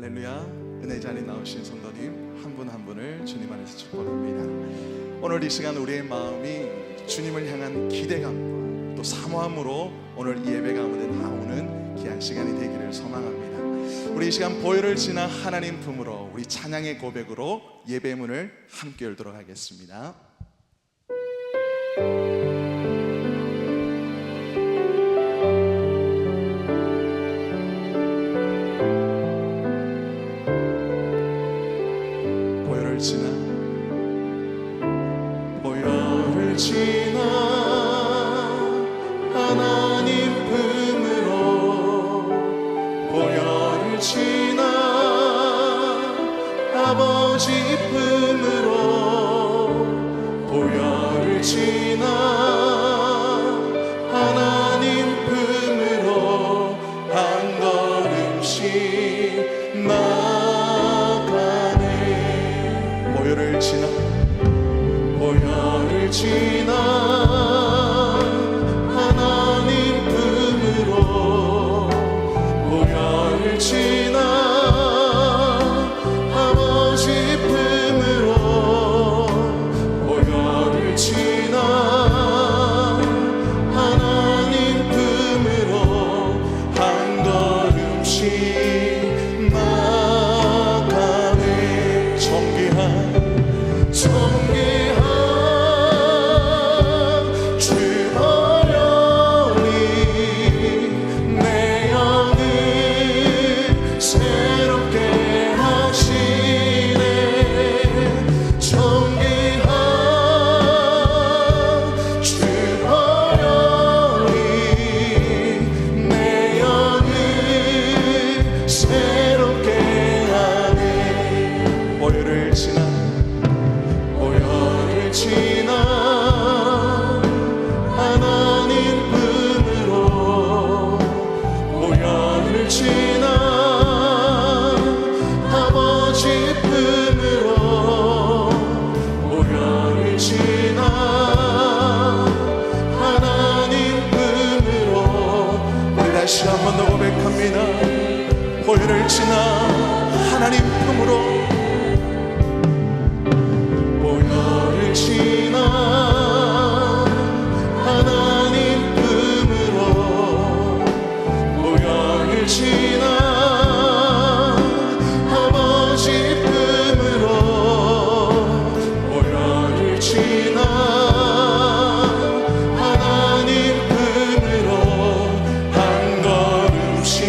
할렐루야. 은혜 자리에 나오신 성도님 한 분 한 분을 주님 안에서 축복합니다. 오늘 이 시간 우리의 마음이 주님을 향한 기대감과 또 사모함으로 오늘 이 예배 가운데 나오는 귀한 시간이 되기를 소망합니다. 우리 이 시간 보혈을 지나 하나님 품으로 우리 찬양의 고백으로 예배문을 함께 열도록 하겠습니다. 보혈을 지나 하나님 품으로 보혈을 지나 아버지 품으로 보혈을 지나 하나님 품으로 한 걸음씩 나가네. 보혈을 지나 보혈을 지나 하나님 품으로 보혈을 지나 아버지 품으로 보혈을 지나 하나님 품으로 한 걸음씩 나가네. 정귀한 보혈을 지나 하나님 품으로 보혈을 지나 하나님 품으로 보혈을 지나 아버지 품으로 보혈을 지나 하나님 품으로 한 걸음씩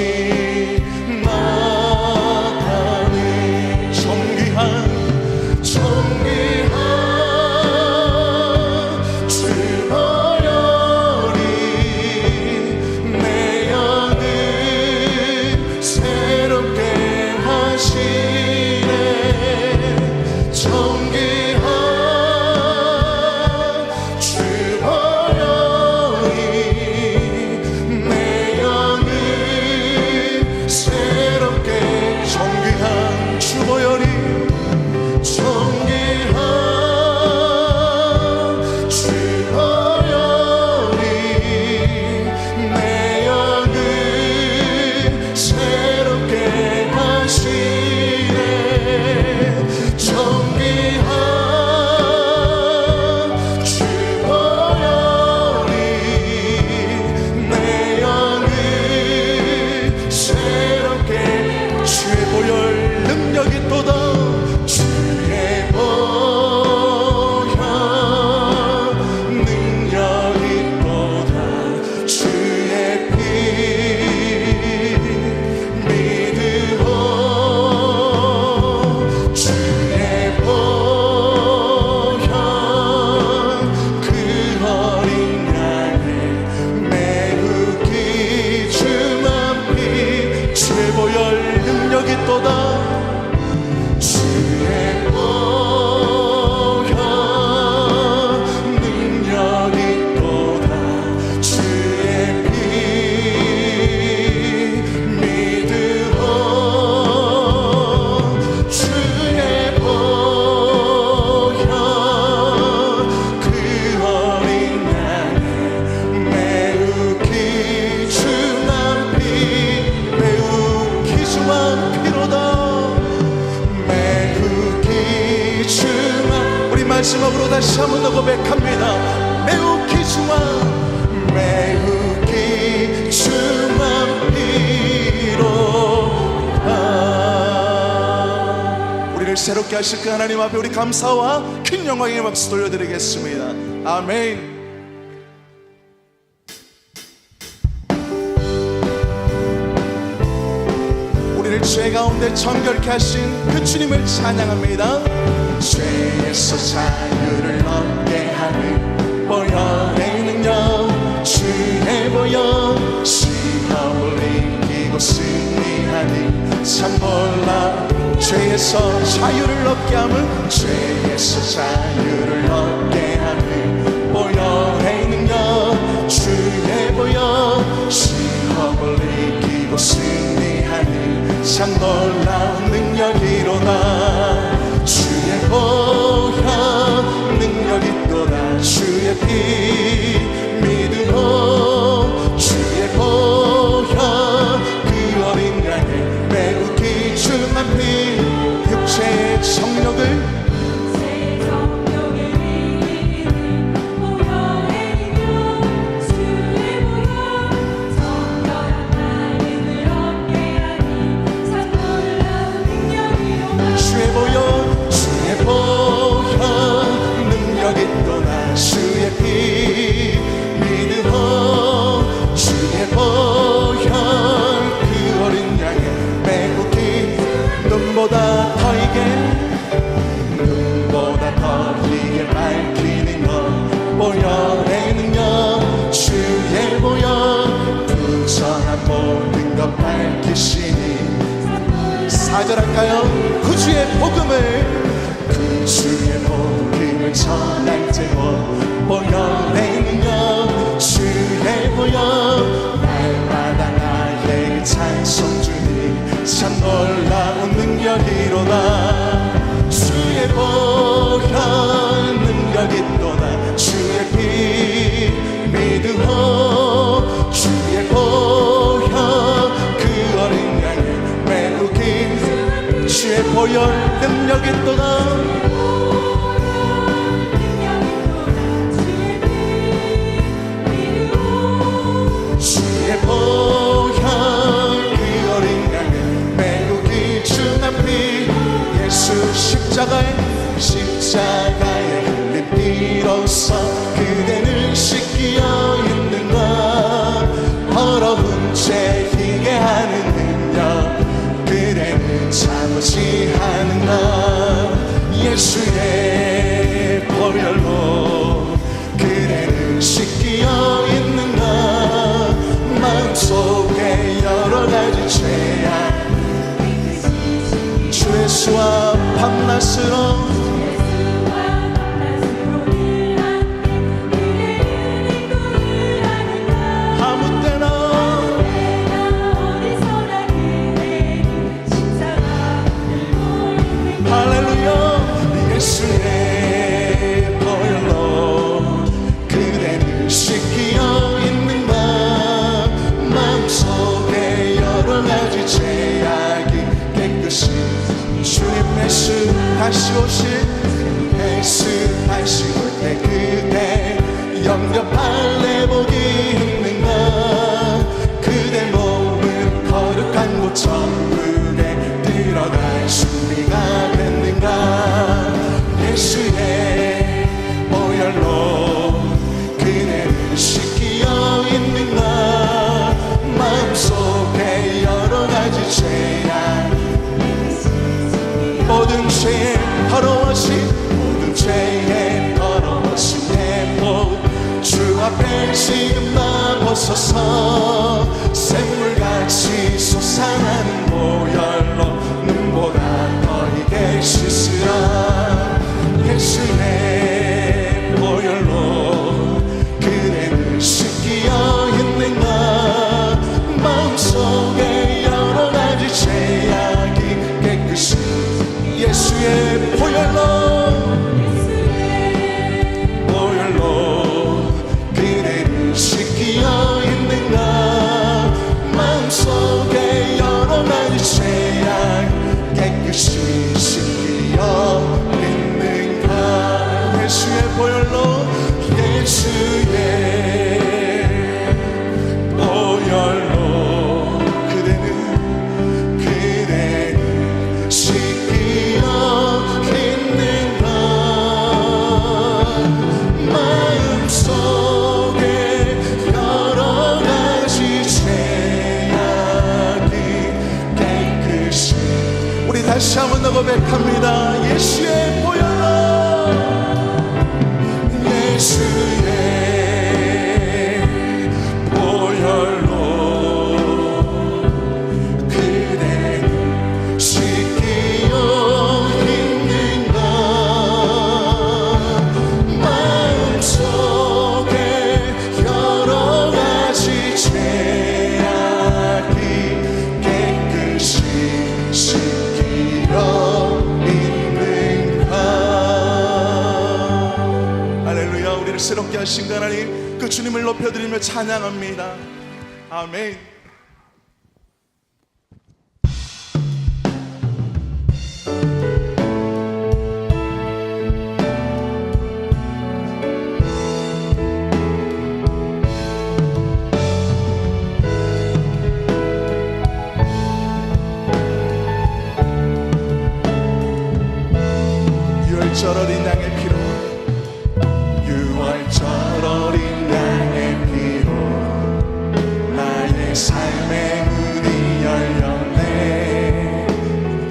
피로다 마지막으로 다시 한번 더 고백합니다. 매우 귀중한 매우 귀중한 피로다. 우리를 새롭게 하실 그 하나님 앞에 우리 감사와 큰 영광의 박수 돌려드리겠습니다. 아멘. 우리를 죄 가운데 정결케 하신 그 주님을 찬양합니다. 죄에서 자유를 얻게 하는 보혈의 능력, 주의 보혈, 시험을 이기고 승리하니 참 놀라. 죄에서 자유를 얻게 하는, 죄에서 자유를 얻게 하는 보혈의 능력, 주의 보혈, 시험을 이기고 승리하니 참 놀라운 능력이로다. 주의 보혈 능력이 또다. 주의 피 믿음으로 주의 보혈 그 어린 양의 매우 귀중한 피, 육체의 정욕을 눈보다 더 이게 밝히는 것, 보혈의 능력, 주의 보혈 부정한 모든 것 밝히시니. 4절 할까요? 구주의 복음을 전할 때고 보혈의 능력, 주의 보혈 날마다 나에게 찬송 주니 참 놀라운 능력이로다. 주의 보혈 능력이 또다. 주의 피 믿음으로 주의 보혈 그 어린 양의 매우 긴 주의 보혈 능력이 또다. 주의 보혈 그 어린 양의 매우 귀중한 피, 예수 십자가에 흘린 피로써 그대는 씻기어 있는가. 더러운 죄 희게 하는 능력, 그대는 참으시 하는가. 예수의 보혈로 그대는 씻기어 있는가. 마음속에 여러 가지 죄악, 주 예수와 밤낮으로 아무 때나 할렐루야. 예수의 보혈로 그대를 씻기어 있는가. 마음속에 여러 가지 죄악이 깨끗이 주님 예수 다시 올 때 그대 영접할 내복이 있는가. 그대 몸은 거룩한 곳 천국에 들어갈 준비가 됐는가. 예수의 보혈로 그대를 씻기어 있는가. 마음속에 여러 가지 죄악, 모든 죄에 더러워진 내복 주 앞에 지금 나 벗어서 샘물같이 솟아나는 보혈로 눈보다 더 이게 씻으라. 예수의 보혈로 그대를 씻기어 있는가. 마음속에 여러 가지 죄악이 깨끗이 예수의 보혈로 그대를 씻기어 있는가. 마음속에 여러 가지 죄악 깨끗이 씻기어 있는가. 다시 한 번 더 고백합니다. 예수의 보혈로, 예수의 보혈로 그대를 씻기어 있는가. 마음속에 여러 가지 죄악이 깨끗이 씻기어 있는가. 할렐루야. 우리를 새롭게 하신 그 하나님, 그 주님을 높여드리며 찬양합니다. 아멘. 유월절 어린 양의 피로, 유월절 어린 양의 피로 나의 삶의 문이 열렸네.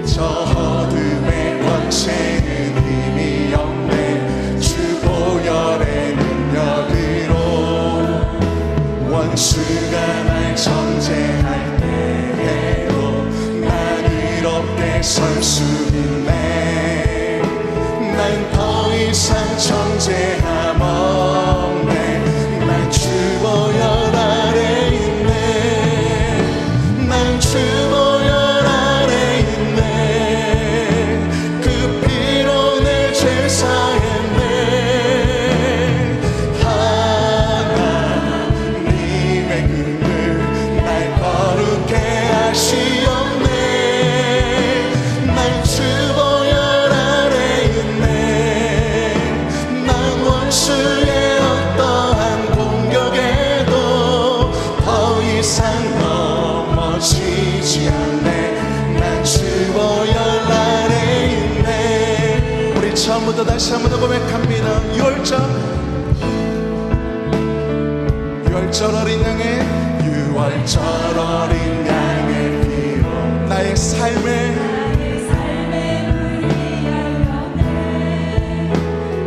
저 어둠의 권세는 힘이 없네. 주 보혈의 능력으로 원수가 날 정죄할 때에도 난 의롭게 설 수 있네. 난 더 이상 정죄함 없네. 난 주 보혈 아래 있네. 난 주 보혈 아래 있네. 그 피로 내 죄 사했네. 하나님의 긍휼 날 거룩해 하시옵네. 난 주 보혈 아래 있네. 난 원수의 어떠한 공격에도 더 이상 넘어지지 않네. 난 주 보혈 아래 있네. 우리 처음부터 다시 한 번 더 고백합니다. 유월절 어린 양의, 유월절 어린 양의 피로 나의 삶의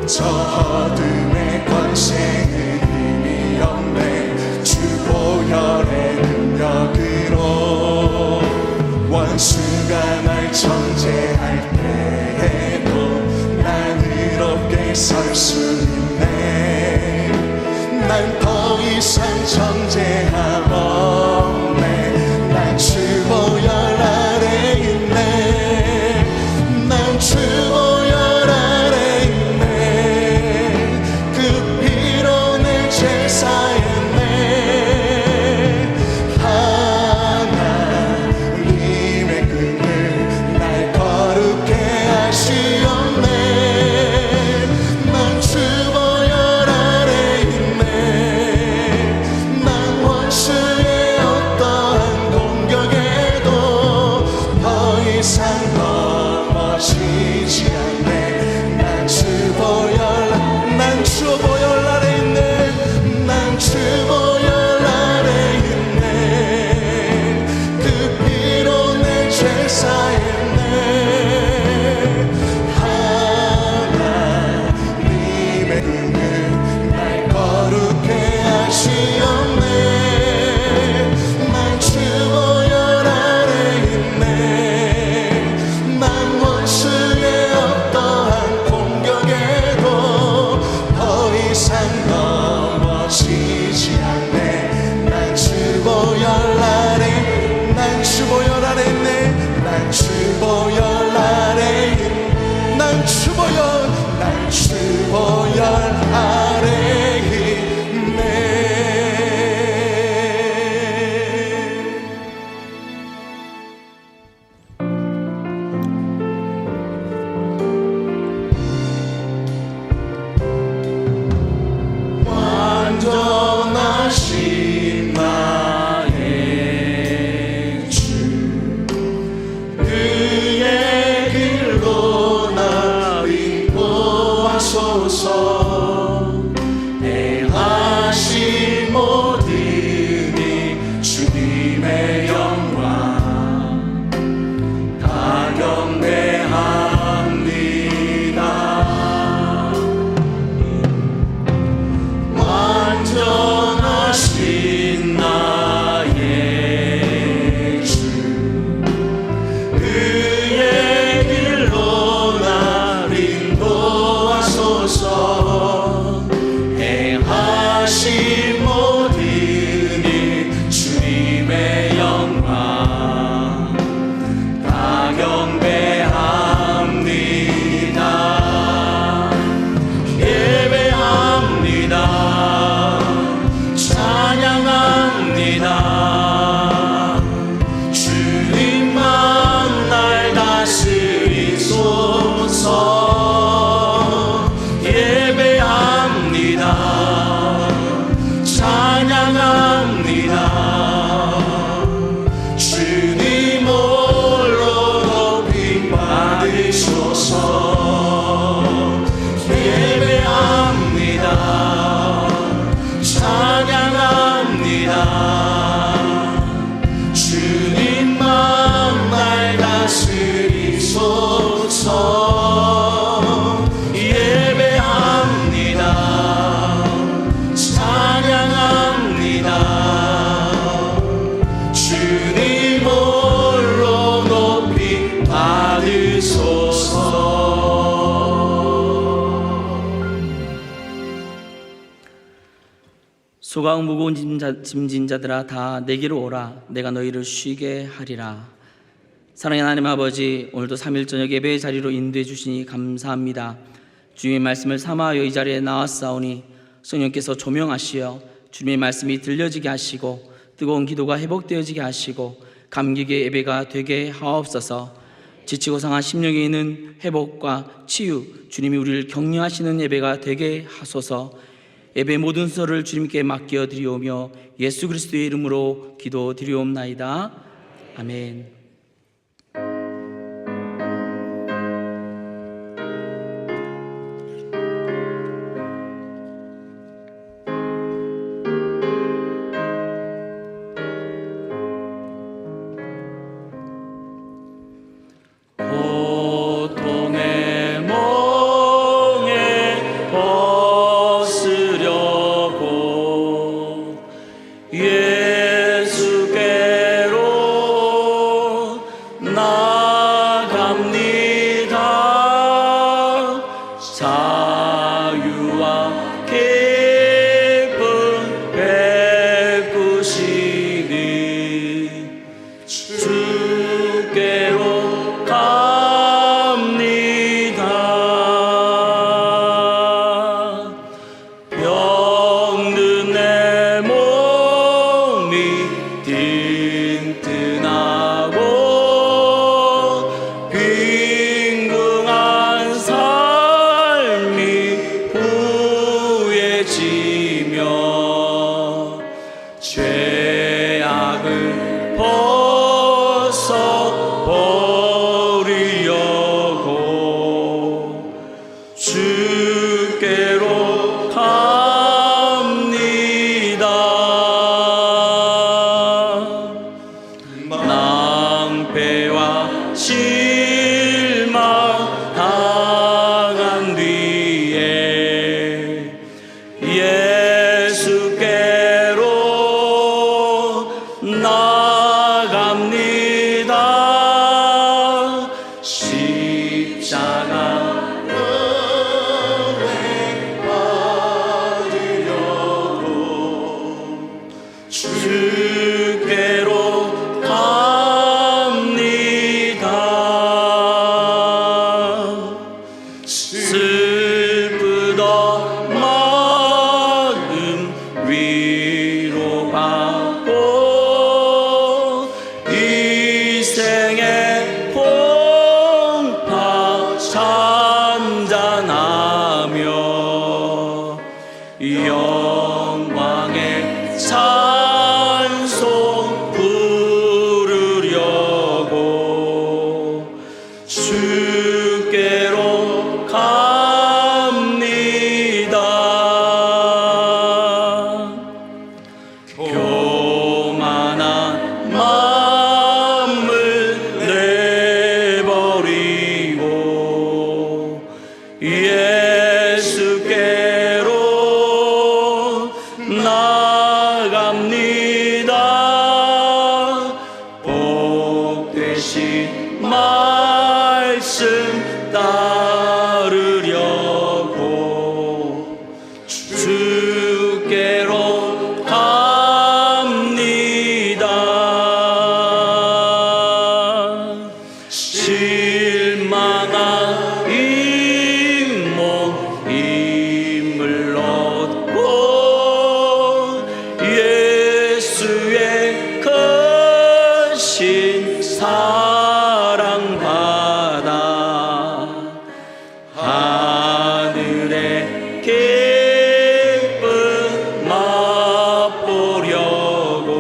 저 어둠의 권세는 힘이 없네. 주 보혈의 능력으로 원수가 날 정죄할 때에도 난 의롭게 설 수 있네. 난 더 이상 정죄함 없네. 난 주 보혈 아래 있네. 난 주 보혈 아래 있네. 그 피로 내 죄 사했네. 하나님의 긍휼 날 거룩해 하시옵네. 난 주 보혈 아래 있네. 난 원수의 어떠한 공격에도 더 이상 넘어지지 않네. 난 주 보혈, 난 주 보혈 아래 있네. 난 주 보혈 아래 있네. 그 피로 내 죄 사했네. 하나님의 긍휼 날 거룩해 하시옵네. 난 주 보혈 아래 있네. 난 다스리소서. 예배합니다. 찬양합니다. 주님 홀로 높이 받으소서. 수고하고 무거운 짐진 자들아 다 내게로 오라. 내가 너희를 쉬게 하리라. 사랑하는 하나님 아버지, 오늘도 3일 저녁 예배의 자리로 인도해 주시니 감사합니다. 주님의 말씀을 삼아하여 이 자리에 나왔사오니 성령께서 조명하시어 주님의 말씀이 들려지게 하시고 뜨거운 기도가 회복되어지게 하시고 감격의 예배가 되게 하옵소서. 지치고 상한 심령에 있는 회복과 치유, 주님이 우리를 격려하시는 예배가 되게 하소서. 예배 모든 수를 주님께 맡겨드리오며 예수 그리스도의 이름으로 기도드리옵나이다. 아멘. 고통의 멍에 벗으려고 예수께로 나갑니다. 자유와 기쁨 베푸시니 주께로 갑니다. 병든 내 몸이 튼튼하고 빈궁한 삶이 부해지며 죄악을 벗어버리려고 주께로 갑니다. 낭패와 실망 당한 뒤에 예수께로 나갑니다. 십자가를 받으려고 주께로 갑니다. 슬프던 마음 위로받고 이 생의 풍파 잔잔하며 영광의 찬송 부르려고 주께로 갑니다. 교만한 마음을 내버리고 예수께로 나갑니다. 복되신 말씀 따르려고 주께로 갑니다. 실망한 잇몸 힘을 얻고 예수의 크신 사랑받아 하늘의 기쁨 맛보려고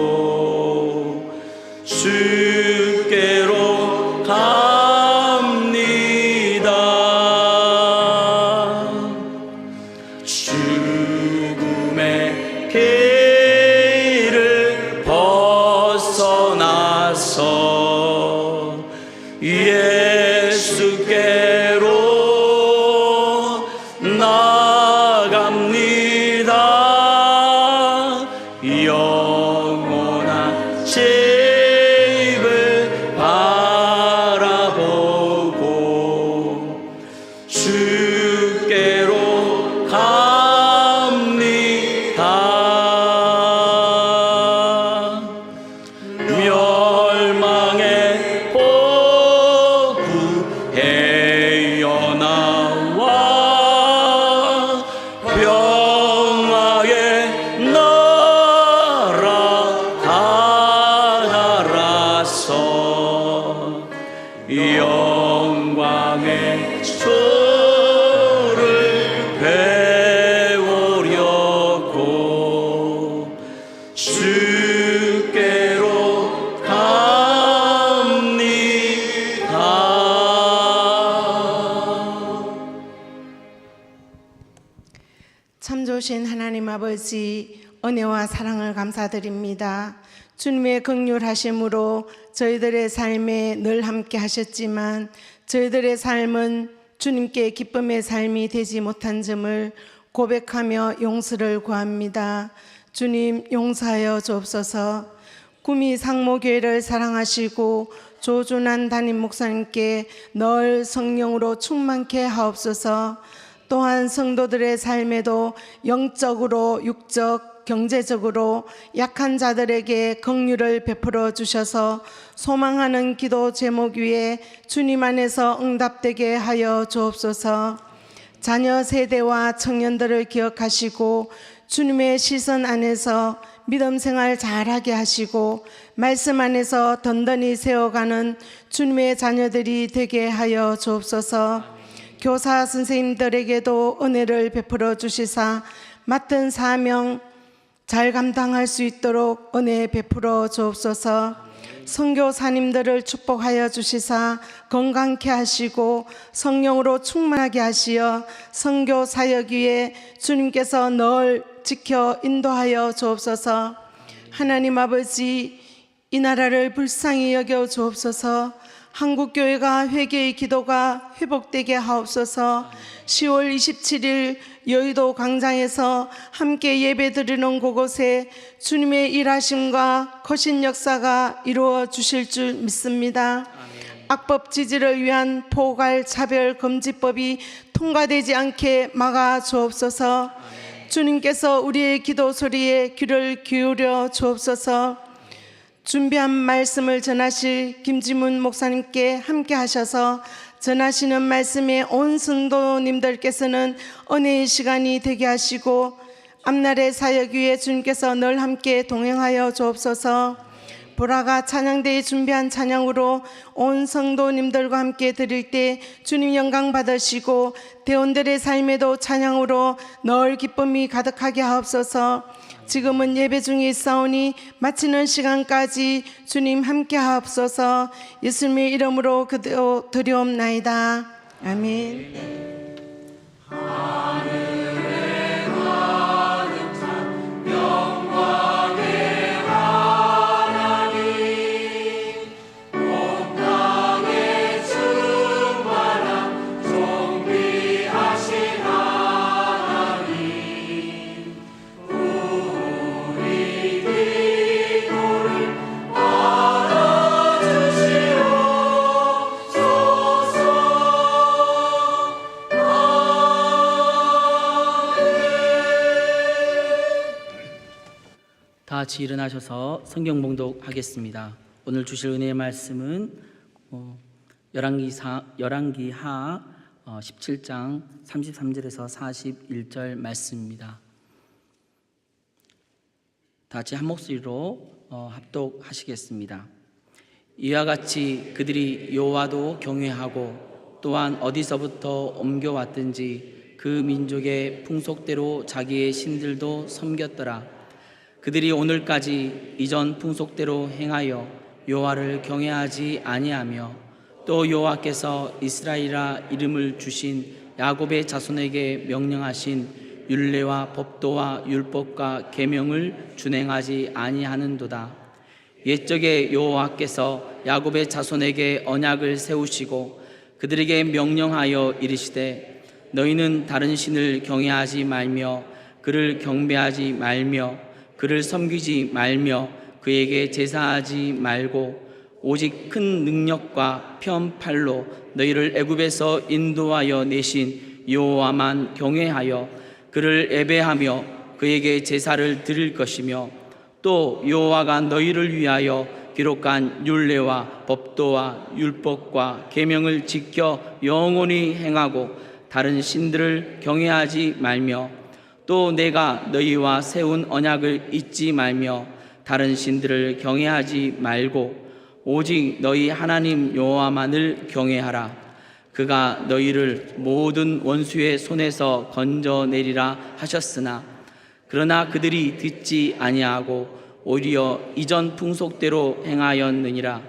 주께로 갑니다. 예수께로 나갑니다. 영원한 집을 바라보고 주께로 갑니다. 멸망의 폭구에 나와 평화의 나라 다가라서 영광의 주를 배우려고 주께로 갑니다. 참 좋으신 하나님 아버지, 은혜와 사랑을 감사드립니다. 주님의 긍휼하심으로 저희들의 삶에 늘 함께 하셨지만 저희들의 삶은 주님께 기쁨의 삶이 되지 못한 점을 고백하며 용서를 구합니다. 주님, 용서하여 주옵소서. 구미 상모교회를 사랑하시고 조준한 담임 목사님께 늘 성령으로 충만케 하옵소서. 또한 성도들의 삶에도 영적으로, 육적, 경제적으로 약한 자들에게 긍휼을 베풀어 주셔서 소망하는 기도 제목 위에 주님 안에서 응답되게 하여 주옵소서. 자녀 세대와 청년들을 기억하시고 주님의 시선 안에서 믿음 생활 잘하게 하시고 말씀 안에서 든든히 세워가는 주님의 자녀들이 되게 하여 주옵소서. 교사 선생님들에게도 은혜를 베풀어 주시사 맡은 사명 잘 감당할 수 있도록 은혜 베풀어 주옵소서. 선교사님들을 축복하여 주시사 건강케 하시고 성령으로 충만하게 하시어 선교 사역 위에 주님께서 늘 지켜 인도하여 주옵소서. 하나님 아버지, 이 나라를 불쌍히 여겨 주옵소서. 한국교회가 회개의 기도가 회복되게 하옵소서. 10월 27일 여의도 광장에서 함께 예배드리는 그곳에 주님의 일하심과 거신 역사가 이루어 주실 줄 믿습니다. 악법 지지를 위한 포괄 차별 금지법이 통과되지 않게 막아 주옵소서. 주님께서 우리의 기도 소리에 귀를 기울여 주옵소서. 준비한 말씀을 전하실 김지문 목사님께 함께 하셔서 전하시는 말씀에 온 성도님들께서는 은혜의 시간이 되게 하시고 앞날의 사역 위에 주님께서 늘 함께 동행하여 주옵소서. 보라가 찬양대에 준비한 찬양으로 온 성도님들과 함께 드릴 때 주님 영광 받으시고 대원들의 삶에도 찬양으로 늘 기쁨이 가득하게 하옵소서. 지금은 예배 중에 있사오니 마치는 시간까지 주님 함께 하옵소서. 예수님의 이름으로 드리옵나이다. 아멘. 다 같이 일어나셔서 성경 봉독하겠습니다. 오늘 주실 은혜의 말씀은 열왕기하 17장 33절에서 41절 말씀입니다. 다 같이 한 목소리로 합독하시겠습니다. 이와 같이 그들이 여호와도 경외하고 또한 어디서부터 옮겨왔든지 그 민족의 풍속대로 자기의 신들도 섬겼더라. 그들이 오늘까지 이전 풍속대로 행하여 여호와를 경외하지 아니하며 또 여호와께서 이스라엘이라 이름을 주신 야곱의 자손에게 명령하신 율례와 법도와 율법과 계명을 준행하지 아니하는도다. 옛적에 여호와께서 야곱의 자손에게 언약을 세우시고 그들에게 명령하여 이르시되 너희는 다른 신을 경외하지 말며 그를 경배하지 말며 그를 섬기지 말며 그에게 제사하지 말고 오직 큰 능력과 편 팔로 너희를 애굽에서 인도하여 내신 여호와만 경외하여 그를 예배하며 그에게 제사를 드릴 것이며 또 여호와가 너희를 위하여 기록한 율례와 법도와 율법과 계명을 지켜 영원히 행하고 다른 신들을 경외하지 말며 또 내가 너희와 세운 언약을 잊지 말며 다른 신들을 경외하지 말고 오직 너희 하나님 여호와만을 경외하라. 그가 너희를 모든 원수의 손에서 건져내리라 하셨으나 그러나 그들이 듣지 아니하고 오히려 이전 풍속대로 행하였느니라.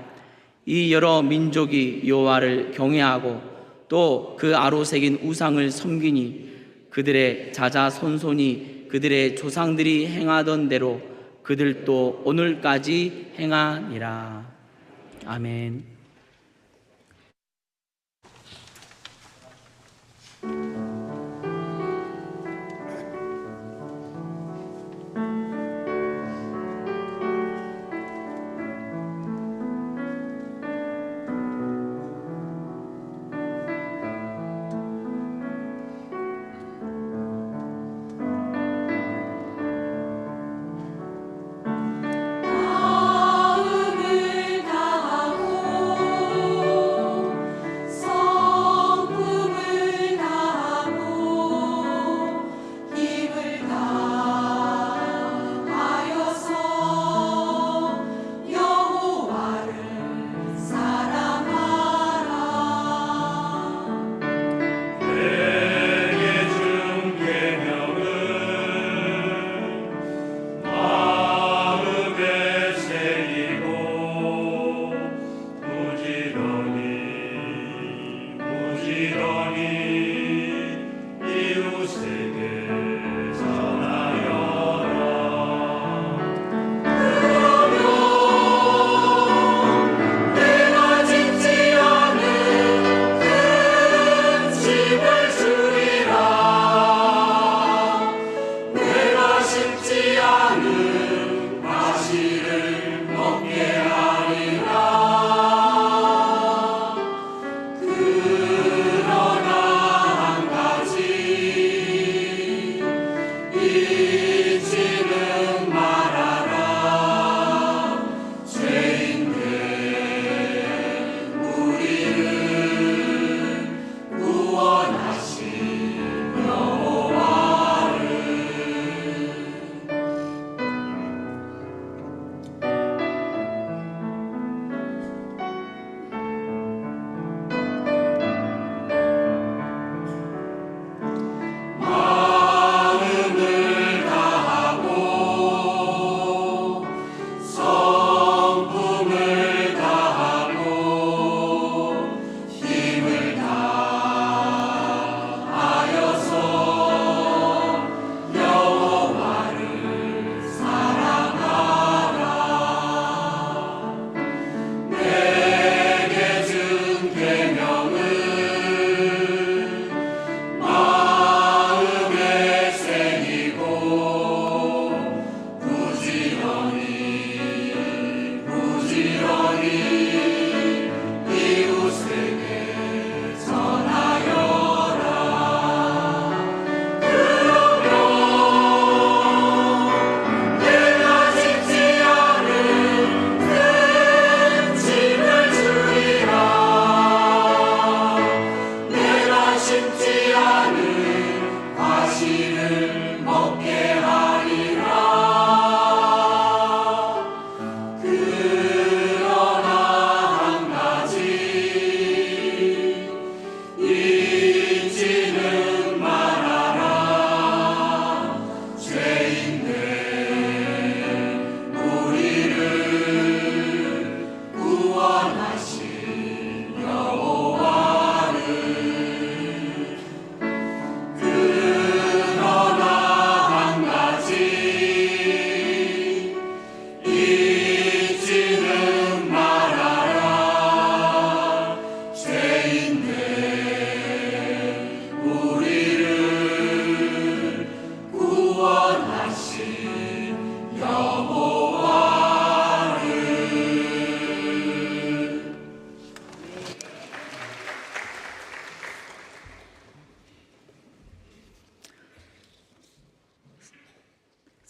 이 여러 민족이 여호와를 경외하고 또 그 아로 새긴 우상을 섬기니 그들의 자자손손이 그들의 조상들이 행하던 대로 그들도 오늘까지 행하니라. 아멘. 마음을 다하고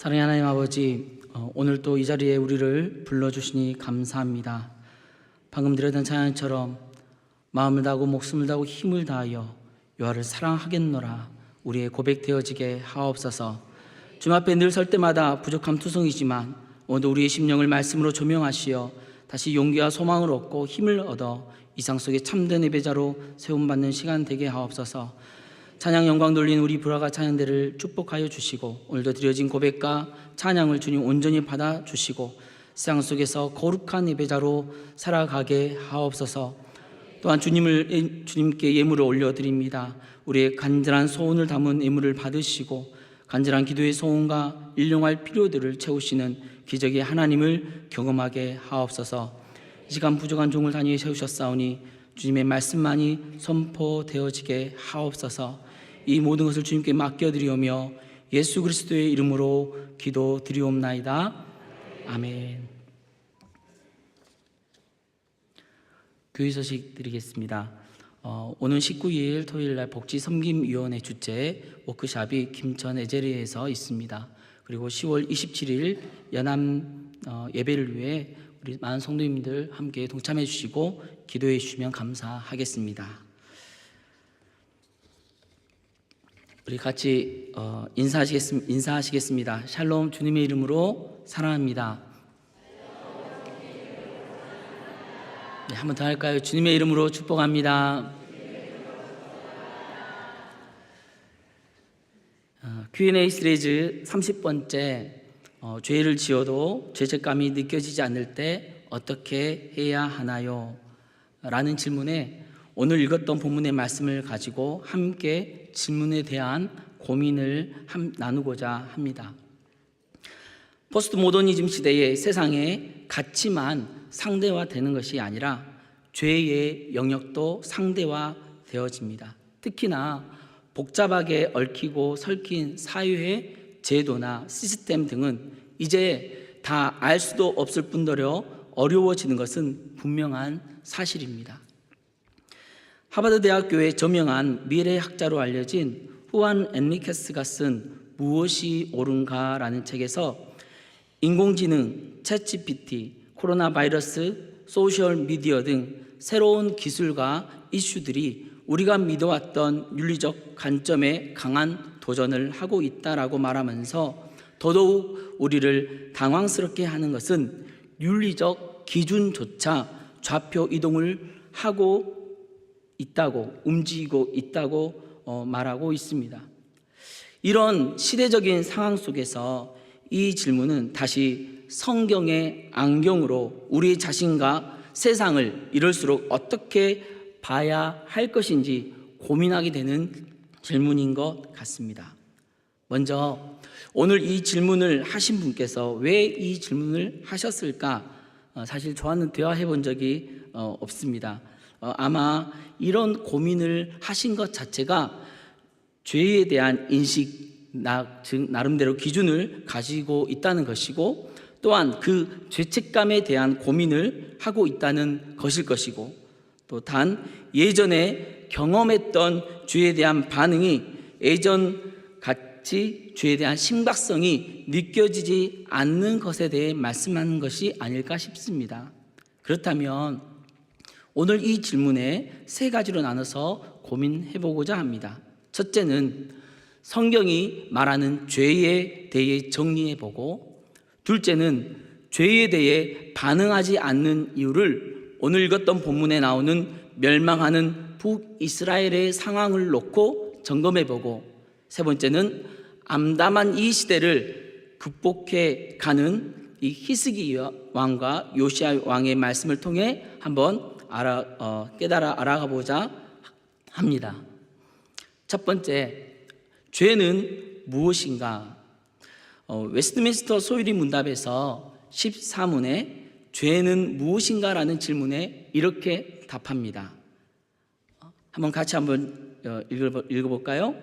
사랑의 하나님 아버지, 오늘 또 이 자리에 우리를 불러주시니 감사합니다. 방금 드렸던 찬양처럼 마음을 다하고 목숨을 다하고 힘을 다하여 여호와를 사랑하겠노라 우리의 고백되어지게 하옵소서. 주님 앞에 늘 설 때마다 부족함 투성이지만 오늘도 우리의 심령을 말씀으로 조명하시어 다시 용기와 소망을 얻고 힘을 얻어 이 상 속에 참된 예배자로 세움받는 시간 되게 하옵소서. 찬양 영광 돌린 우리 브라가 찬양대를 축복하여 주시고 오늘도 드려진 고백과 찬양을 주님 온전히 받아주시고 세상 속에서 거룩한 예배자로 살아가게 하옵소서. 또한 주님께 예물을 올려드립니다. 우리의 간절한 소원을 담은 예물을 받으시고 간절한 기도의 소원과 일용할 필요들을 채우시는 기적의 하나님을 경험하게 하옵소서. 이 시간 부족한 종을 단위에 세우셨사오니 주님의 말씀만이 선포되어지게 하옵소서. 이 모든 것을 주님께 맡겨드리오며 예수 그리스도의 이름으로 기도드리옵나이다. 아멘. 교회 소식 드리겠습니다. 오는 19일 토요일날 복지섬김위원회 주최 워크숍이 김천 에제리에서 있습니다. 그리고 10월 27일 연암 예배를 위해 우리 많은 성도님들 함께 동참해 주시고 기도해 주시면 감사하겠습니다. 우리 같이 인사하시겠습니다. 샬롬, 주님의 이름으로 사랑합니다. 네, 한 번 더 할까요? 주님의 이름으로 축복합니다. Q&A 시리즈 30번째, 죄를 지어도 죄책감이 느껴지지 않을 때 어떻게 해야 하나요? 라는 질문에 오늘 읽었던 본문의 말씀을 가지고 함께 질문에 대한 고민을 나누고자 합니다. 포스트 모더니즘 시대의 세상에 가치만 상대화되는 것이 아니라 죄의 영역도 상대화되어집니다. 특히나 복잡하게 얽히고 설킨 사회의 제도나 시스템 등은 이제 다 알 수도 없을 뿐더러 어려워지는 것은 분명한 사실입니다. 하버드 대학교의 저명한 미래학자로 알려진 후안 엔리케스가 쓴 무엇이 옳은가라는 책에서 인공지능, 챗GPT, 코로나 바이러스, 소셜 미디어 등 새로운 기술과 이슈들이 우리가 믿어왔던 윤리적 관점에 강한 도전을 하고 있다라고 말하면서 더더욱 우리를 당황스럽게 하는 것은 윤리적 기준조차 좌표 이동을 하고 있다고, 움직이고 있다고 말하고 있습니다. 이런 시대적인 상황 속에서 이 질문은 다시 성경의 안경으로 우리 자신과 세상을 이럴수록 어떻게 봐야 할 것인지 고민하게 되는 질문인 것 같습니다. 먼저 오늘 이 질문을 하신 분께서 왜 이 질문을 하셨을까? 사실 저와는 대화해 본 적이 없습니다. 아마 이런 고민을 하신 것 자체가 죄에 대한 인식, 즉 나름대로 기준을 가지고 있다는 것이고 또한 그 죄책감에 대한 고민을 하고 있다는 것일 것이고 또 단 예전에 경험했던 죄에 대한 반응이 예전 같이 죄에 대한 심각성이 느껴지지 않는 것에 대해 말씀하는 것이 아닐까 싶습니다. 그렇다면 오늘 이 질문에 세 가지로 나눠서 고민해 보고자 합니다. 첫째는 성경이 말하는 죄에 대해 정리해 보고, 둘째는 죄에 대해 반응하지 않는 이유를 오늘 읽었던 본문에 나오는 멸망하는 북이스라엘의 상황을 놓고 점검해 보고, 세 번째는 암담한 이 시대를 극복해 가는 이 히스기 왕과 요시야 왕의 말씀을 통해 한번 깨달아 알아가보자 합니다. 첫 번째, 죄는 무엇인가? 웨스트민스터 소유리 문답에서 14문에 죄는 무엇인가라는 질문에 이렇게 답합니다. 한번 같이 읽어볼까요?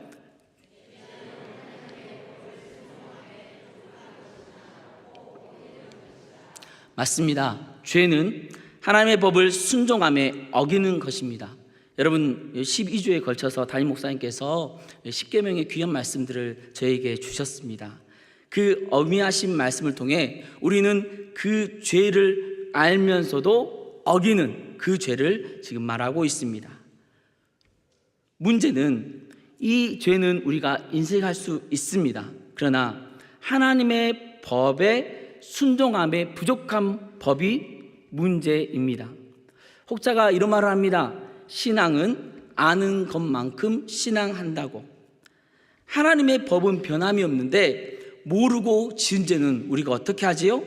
맞습니다. 죄는 하나님의 법을 순종함에 어기는 것입니다. 여러분 12주에 걸쳐서 담임 목사님께서 10계명의 귀한 말씀들을 저에게 주셨습니다. 그 어미하신 말씀을 통해 우리는 그 죄를 알면서도 어기는 그 죄를 지금 말하고 있습니다. 문제는 이 죄는 우리가 인식할 수 있습니다. 그러나 하나님의 법에 순종함에 부족한 법이 문제입니다. 혹자가 이런 말을 합니다. 신앙은 아는 것만큼 신앙한다고. 하나님의 법은 변함이 없는데 모르고 지은 죄는 우리가 어떻게 하지요?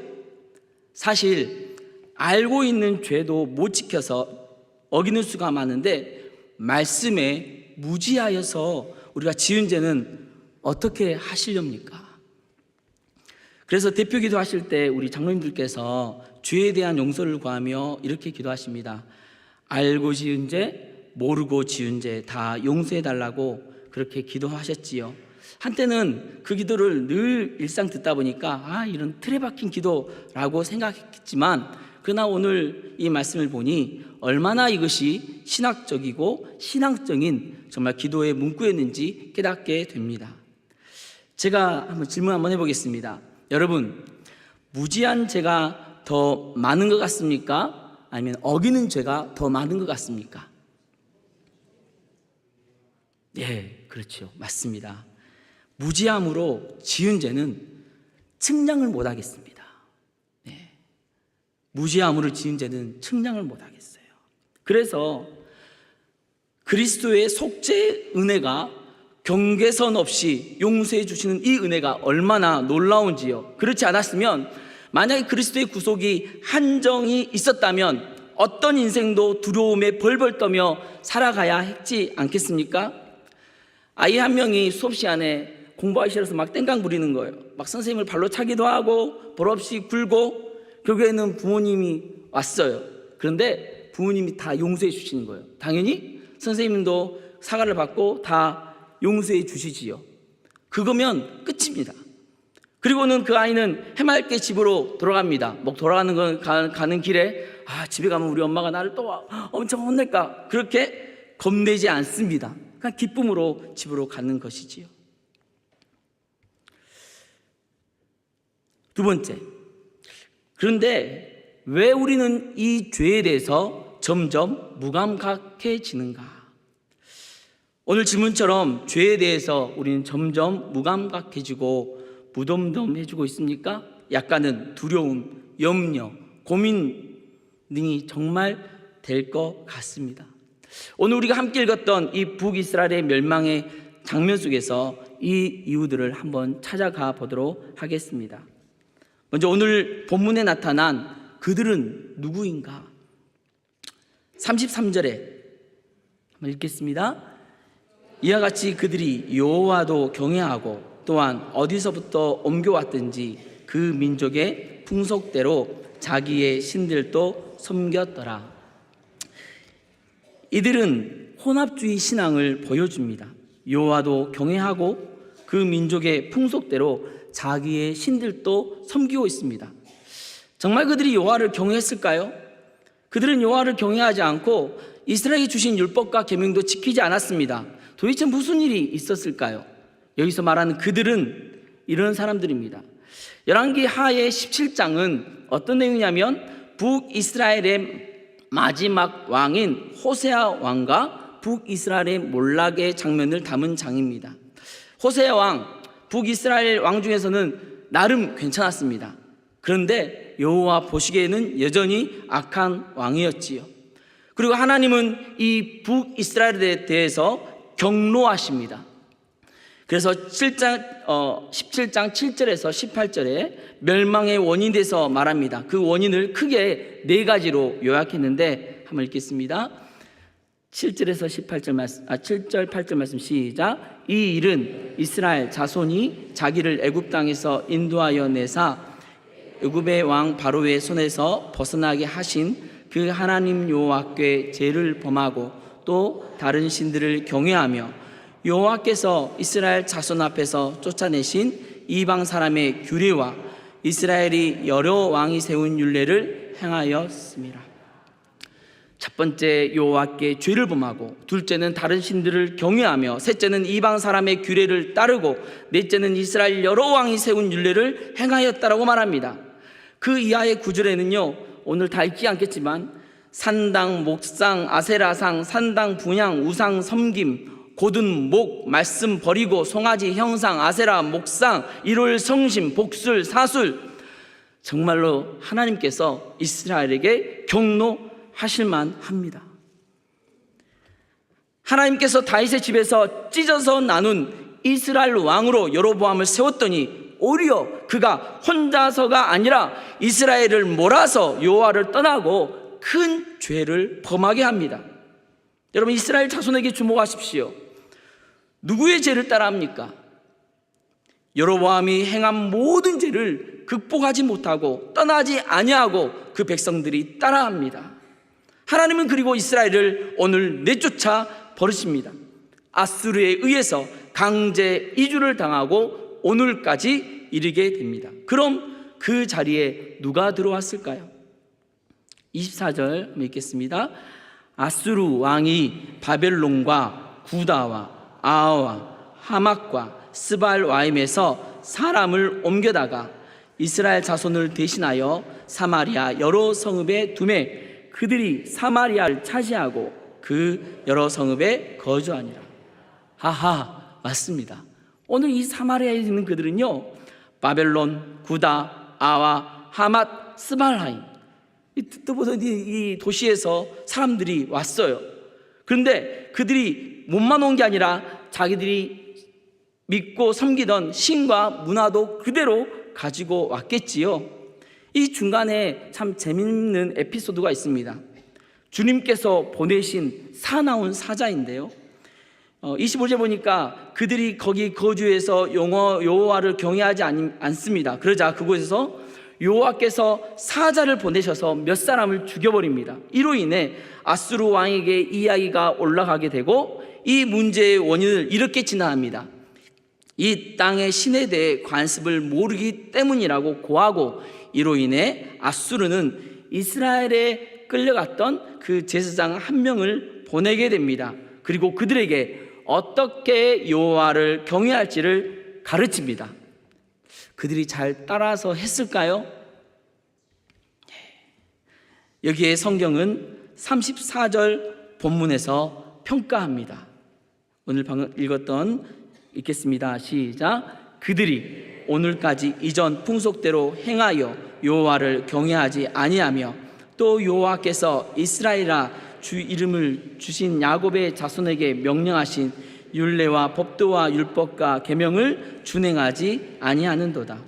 사실 알고 있는 죄도 못 지켜서 어기는 수가 많은데 말씀에 무지하여서 우리가 지은 죄는 어떻게 하시렵니까? 그래서 대표 기도하실 때 우리 장로님들께서 죄에 대한 용서를 구하며 이렇게 기도하십니다. 알고 지은 죄, 모르고 지은 죄 다 용서해 달라고 그렇게 기도하셨지요. 한때는 그 기도를 늘 일상 듣다 보니까 이런 틀에 박힌 기도라고 생각했지만 그러나 오늘 이 말씀을 보니 얼마나 이것이 신학적이고 신앙적인 정말 기도의 문구였는지 깨닫게 됩니다. 제가 한번 질문 한번 해보겠습니다. 여러분, 무지한 죄가 더 많은 것 같습니까? 아니면 어기는 죄가 더 많은 것 같습니까? 예, 그렇죠. 맞습니다. 무지함으로 지은 죄는 측량을 못 하겠습니다. 네. 무지함으로 지은 죄는 측량을 못 하겠어요. 그래서 그리스도의 속죄의 은혜가 경계선 없이 용서해 주시는 이 은혜가 얼마나 놀라운지요. 그렇지 않았으면 만약에 그리스도의 구속이 한정이 있었다면 어떤 인생도 두려움에 벌벌 떠며 살아가야 했지 않겠습니까? 아이 한 명이 수업 시간에 공부하기 싫어서 막 땡깡 부리는 거예요. 막 선생님을 발로 차기도 하고 벌없이 굴고 결국에는 부모님이 왔어요. 그런데 부모님이 다 용서해 주시는 거예요. 당연히 선생님도 사과를 받고 다 용서해 주시지요. 그거면 끝입니다. 그리고는 그 아이는 해맑게 집으로 돌아갑니다. 뭐 돌아가는 건 가는 길에 집에 가면 우리 엄마가 나를 또 엄청 혼낼까 그렇게 겁내지 않습니다. 그냥 기쁨으로 집으로 가는 것이지요. 두 번째, 그런데 왜 우리는 이 죄에 대해서 점점 무감각해지는가? 오늘 질문처럼 죄에 대해서 우리는 점점 무감각해지고 무덤덤해지고 있습니까? 약간은 두려움, 염려, 고민 등이 정말 될 것 같습니다. 오늘 우리가 함께 읽었던 이 북이스라엘의 멸망의 장면 속에서 이 이유들을 한번 찾아가 보도록 하겠습니다. 먼저 오늘 본문에 나타난 그들은 누구인가? 33절에 한번 읽겠습니다. 이와 같이 그들이 여호와도 경외하고 또한 어디서부터 옮겨왔든지 그 민족의 풍속대로 자기의 신들도 섬겼더라. 이들은 혼합주의 신앙을 보여줍니다. 여호와도 경외하고 그 민족의 풍속대로 자기의 신들도 섬기고 있습니다. 정말 그들이 여호와를 경외했을까요? 그들은 여호와를 경외하지 않고 이스라엘이 주신 율법과 계명도 지키지 않았습니다. 도대체 무슨 일이 있었을까요? 여기서 말하는 그들은 이런 사람들입니다. 열왕기 하의 17장은 어떤 내용이냐면 북이스라엘의 마지막 왕인 호세아 왕과 북이스라엘의 몰락의 장면을 담은 장입니다. 호세아 왕, 북이스라엘 왕 중에서는 나름 괜찮았습니다. 그런데 여호와 보시기에는 여전히 악한 왕이었지요. 그리고 하나님은 이 북이스라엘에 대해서 경노하십니다. 그래서 17장 7절에서 18절에 멸망의 원인에 대해서 말합니다. 그 원인을 크게 네 가지로 요약했는데 한번 읽겠습니다. 7절에서 18절 말씀, 7절 8절 말씀 시작. 이 일은 이스라엘 자손이 자기를 애굽 땅에서 인도하여 내사 애굽의 왕 바로의 손에서 벗어나게 하신 그 하나님 여호와께 죄를 범하고 또 다른 신들을 경외하며 여호와께서 이스라엘 자손 앞에서 쫓아내신 이방 사람의 규례와 이스라엘이 여러 왕이 세운 율례를 행하였습니다. 첫 번째 여호와께 죄를 범하고, 둘째는 다른 신들을 경외하며, 셋째는 이방 사람의 규례를 따르고, 넷째는 이스라엘 여러 왕이 세운 율례를 행하였다라고 말합니다. 그 이하의 구절에는요, 오늘 다 읽지 않겠지만 산당, 목상, 아세라상, 산당, 분향, 우상, 섬김, 고든, 목, 말씀 버리고, 송아지, 형상, 아세라, 목상, 일월, 성심, 복술, 사술, 정말로 하나님께서 이스라엘에게 경노하실만 합니다. 하나님께서 다윗의 집에서 찢어서 나눈 이스라엘 왕으로 여로보암을 세웠더니 오히려 그가 혼자서가 아니라 이스라엘을 몰아서 여호와를 떠나고 큰 죄를 범하게 합니다. 여러분, 이스라엘 자손에게 주목하십시오. 누구의 죄를 따라합니까? 여로보암이 행한 모든 죄를 극복하지 못하고 떠나지 아니하고 그 백성들이 따라합니다. 하나님은 그리고 이스라엘을 오늘 내쫓아 버리십니다. 아수르에 의해서 강제 이주를 당하고 오늘까지 이르게 됩니다. 그럼 그 자리에 누가 들어왔을까요? 24절 읽겠습니다. 아수르 왕이 바벨론과 구다와 아와 하맛과 스발와임에서 사람을 옮겨다가 이스라엘 자손을 대신하여 사마리아 여러 성읍에 두매 그들이 사마리아를 차지하고 그 여러 성읍에 거주하니라. 하하, 맞습니다. 오늘 이 사마리아에 있는 그들은요, 바벨론, 구다, 아와, 하맛, 스발하임, 듣도 보던 이 도시에서 사람들이 왔어요. 그런데 그들이 몸만 온 게 아니라 자기들이 믿고 섬기던 신과 문화도 그대로 가지고 왔겠지요. 이 중간에 참 재밌는 에피소드가 있습니다. 주님께서 보내신 사나운 사자인데요, 25절 보니까 그들이 거기 거주해서 여호와를 경외하지 않습니다. 그러자 그곳에서 여호와께서 사자를 보내셔서 몇 사람을 죽여버립니다. 이로 인해 아수르 왕에게 이야기가 올라가게 되고 이 문제의 원인을 이렇게 진단합니다. 이 땅의 신에 대해 관습을 모르기 때문이라고 고하고, 이로 인해 아수르는 이스라엘에 끌려갔던 그 제사장 한 명을 보내게 됩니다. 그리고 그들에게 어떻게 여호와를 경외할지를 가르칩니다. 그들이 잘 따라서 했을까요? 여기에 성경은 34절 본문에서 평가합니다. 오늘 방금 읽겠습니다. 시작. 그들이 오늘까지 이전 풍속대로 행하여 여호와를 경외하지 아니하며, 또 여호와께서 이스라엘아 주 이름을 주신 야곱의 자손에게 명령하신 율례와 법도와 율법과 계명을 준행하지 아니하는도다.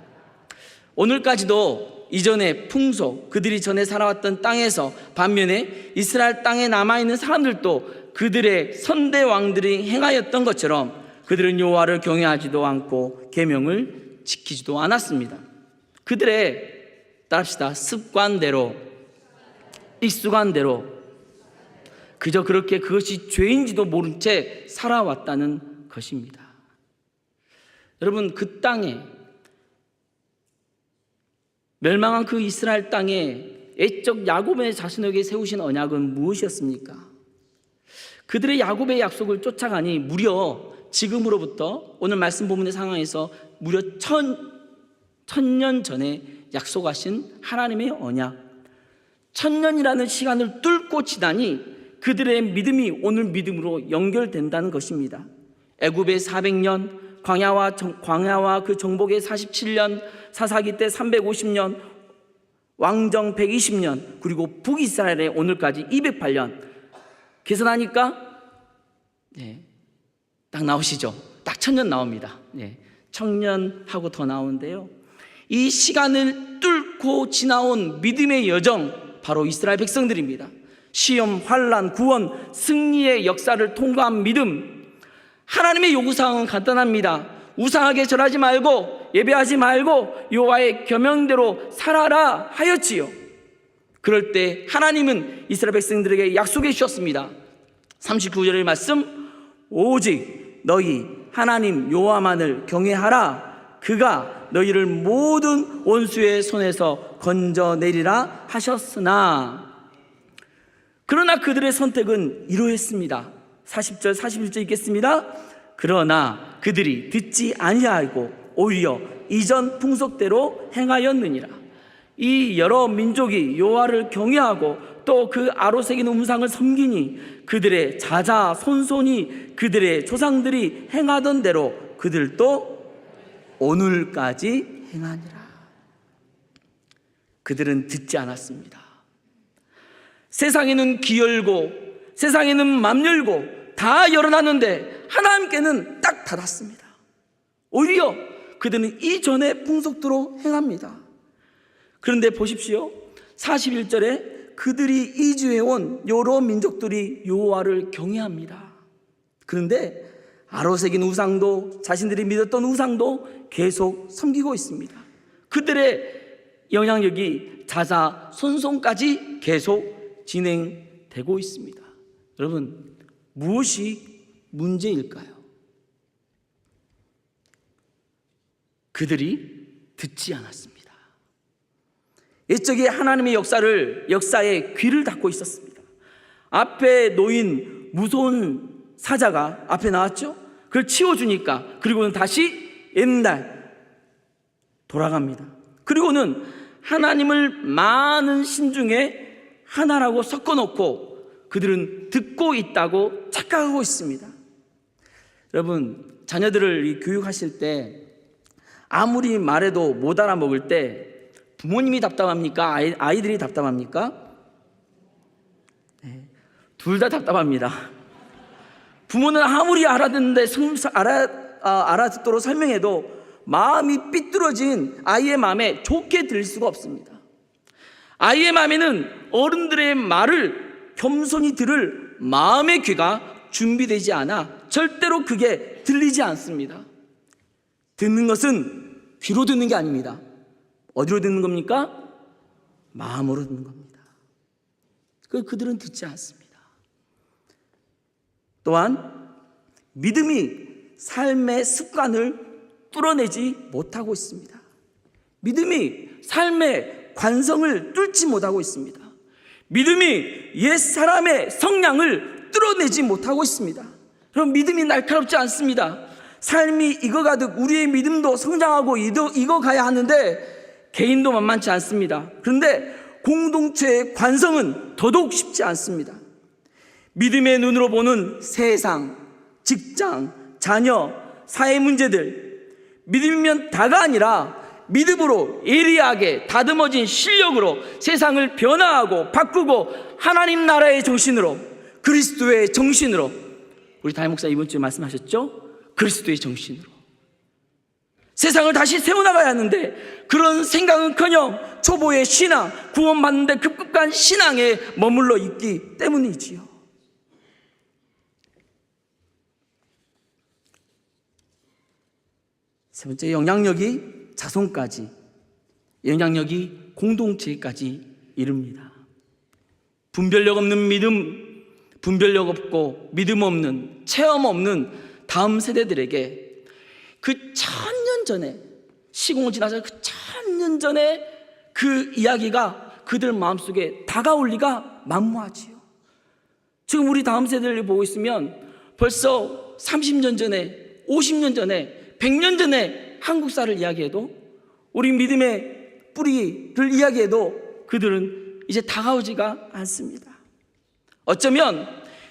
오늘까지도 이전의 풍속, 그들이 전에 살아왔던 땅에서, 반면에 이스라엘 땅에 남아있는 사람들도 그들의 선대 왕들이 행하였던 것처럼 그들은 여호와를 경외하지도 않고 계명을 지키지도 않았습니다. 그들의, 따릅시다, 습관대로, 익숙한대로 그저 그렇게 그것이 죄인지도 모른 채 살아왔다는 것입니다. 여러분, 그 땅에, 멸망한 그 이스라엘 땅에 애적 야곱의 자신에게 세우신 언약은 무엇이었습니까? 그들의 야곱의 약속을 쫓아가니 무려 지금으로부터 오늘 말씀 본문의 상황에서 무려 1000년 전에 약속하신 하나님의 언약, 1000년이라는 시간을 뚫고 지나니 그들의 믿음이 오늘 믿음으로 연결된다는 것입니다. 애굽의 400년, 광야와 그 정복의 47년, 사사기 때 350년, 왕정 120년, 그리고 북이스라엘의 오늘까지 208년. 계산하니까 딱 나오시죠? 딱 1000년 나옵니다. 1000년하고 더 나오는데요, 이 시간을 뚫고 지나온 믿음의 여정, 바로 이스라엘 백성들입니다. 시험, 환난, 구원, 승리의 역사를 통과한 믿음. 하나님의 요구사항은 간단합니다. 우상하게 절하지 말고 예배하지 말고 여호와의 계명대로 살아라 하였지요. 그럴 때 하나님은 이스라엘 백성들에게 약속해 주셨습니다. 39절의 말씀, 오직 너희 하나님 여호와만을 경외하라. 그가 너희를 모든 원수의 손에서 건져내리라 하셨으나, 그러나 그들의 선택은 이러했습니다. 40절 41절 읽겠습니다. 그러나 그들이 듣지 아니하고 오히려 이전 풍속대로 행하였느니라. 이 여러 민족이 여호와를 경외하고 또 그 아로 새긴 우상을 섬기니 그들의 자자손손이 그들의 조상들이 행하던 대로 그들도 오늘까지 행하니라. 그들은 듣지 않았습니다. 세상에는 귀 열고 세상에는 맘 열고 다 열어놨는데 하나님께는 딱 닫았습니다. 오히려 그들은 이전의 풍속대로 행합니다. 그런데 보십시오. 41절에 그들이 이주해온 여러 민족들이 여호와를 경외합니다. 그런데 아로새긴 우상도 자신들이 믿었던 우상도 계속 섬기고 있습니다. 그들의 영향력이 자자손손까지 계속 진행되고 있습니다. 여러분, 무엇이 문제일까요? 그들이 듣지 않았습니다. 옛적에 하나님의 역사에 귀를 닫고 있었습니다. 앞에 놓인 무서운 사자가 앞에 나왔죠. 그걸 치워주니까 그리고는 다시 옛날 돌아갑니다. 그리고는 하나님을 많은 신 중에 하나라고 섞어놓고 그들은 듣고 있다고 착각하고 있습니다. 여러분, 자녀들을 교육하실 때 아무리 말해도 못 알아먹을 때 부모님이 답답합니까? 아이들이 답답합니까? 네, 둘 다 답답합니다. 부모는 아무리 알아듣도록 설명해도 마음이 삐뚤어진 아이의 마음에 좋게 들릴 수가 없습니다. 아이의 마음에는 어른들의 말을 겸손히 들을 마음의 귀가 준비되지 않아 절대로 그게 들리지 않습니다. 듣는 것은 귀로 듣는 게 아닙니다. 어디로 듣는 겁니까? 마음으로 듣는 겁니다. 그들은 듣지 않습니다. 또한 믿음이 삶의 습관을 뚫어내지 못하고 있습니다. 믿음이 삶의 관성을 뚫지 못하고 있습니다. 믿음이 옛사람의 성량을 뚫어내지 못하고 있습니다. 그럼 믿음이 날카롭지 않습니다. 삶이 익어가듯 우리의 믿음도 성장하고 익어가야 하는데 개인도 만만치 않습니다. 그런데 공동체의 관성은 더더욱 쉽지 않습니다. 믿음의 눈으로 보는 세상, 직장, 자녀, 사회 문제들, 믿음이면 다가 아니라 믿음으로 예리하게 다듬어진 실력으로 세상을 변화하고 바꾸고 하나님 나라의 정신으로, 그리스도의 정신으로, 우리 담임 목사 이번 주에 말씀하셨죠? 그리스도의 정신으로 세상을 다시 세워나가야 하는데 그런 생각은커녕 초보의 신앙, 구원받는데 급급한 신앙에 머물러 있기 때문이지요. 세 번째, 영향력이 자손까지, 영향력이 공동체까지 이릅니다. 분별력 없는 믿음, 분별력 없고 믿음 없는, 체험 없는 다음 세대들에게 그 1000년 전에, 시공을 지나서 그 1000년 전에 그 이야기가 그들 마음속에 다가올 리가 만무하지요. 지금 우리 다음 세대를 보고 있으면 벌써 30년 전에, 50년 전에, 100년 전에 한국사를 이야기해도, 우리 믿음의 뿌리를 이야기해도 그들은 이제 다가오지가 않습니다. 어쩌면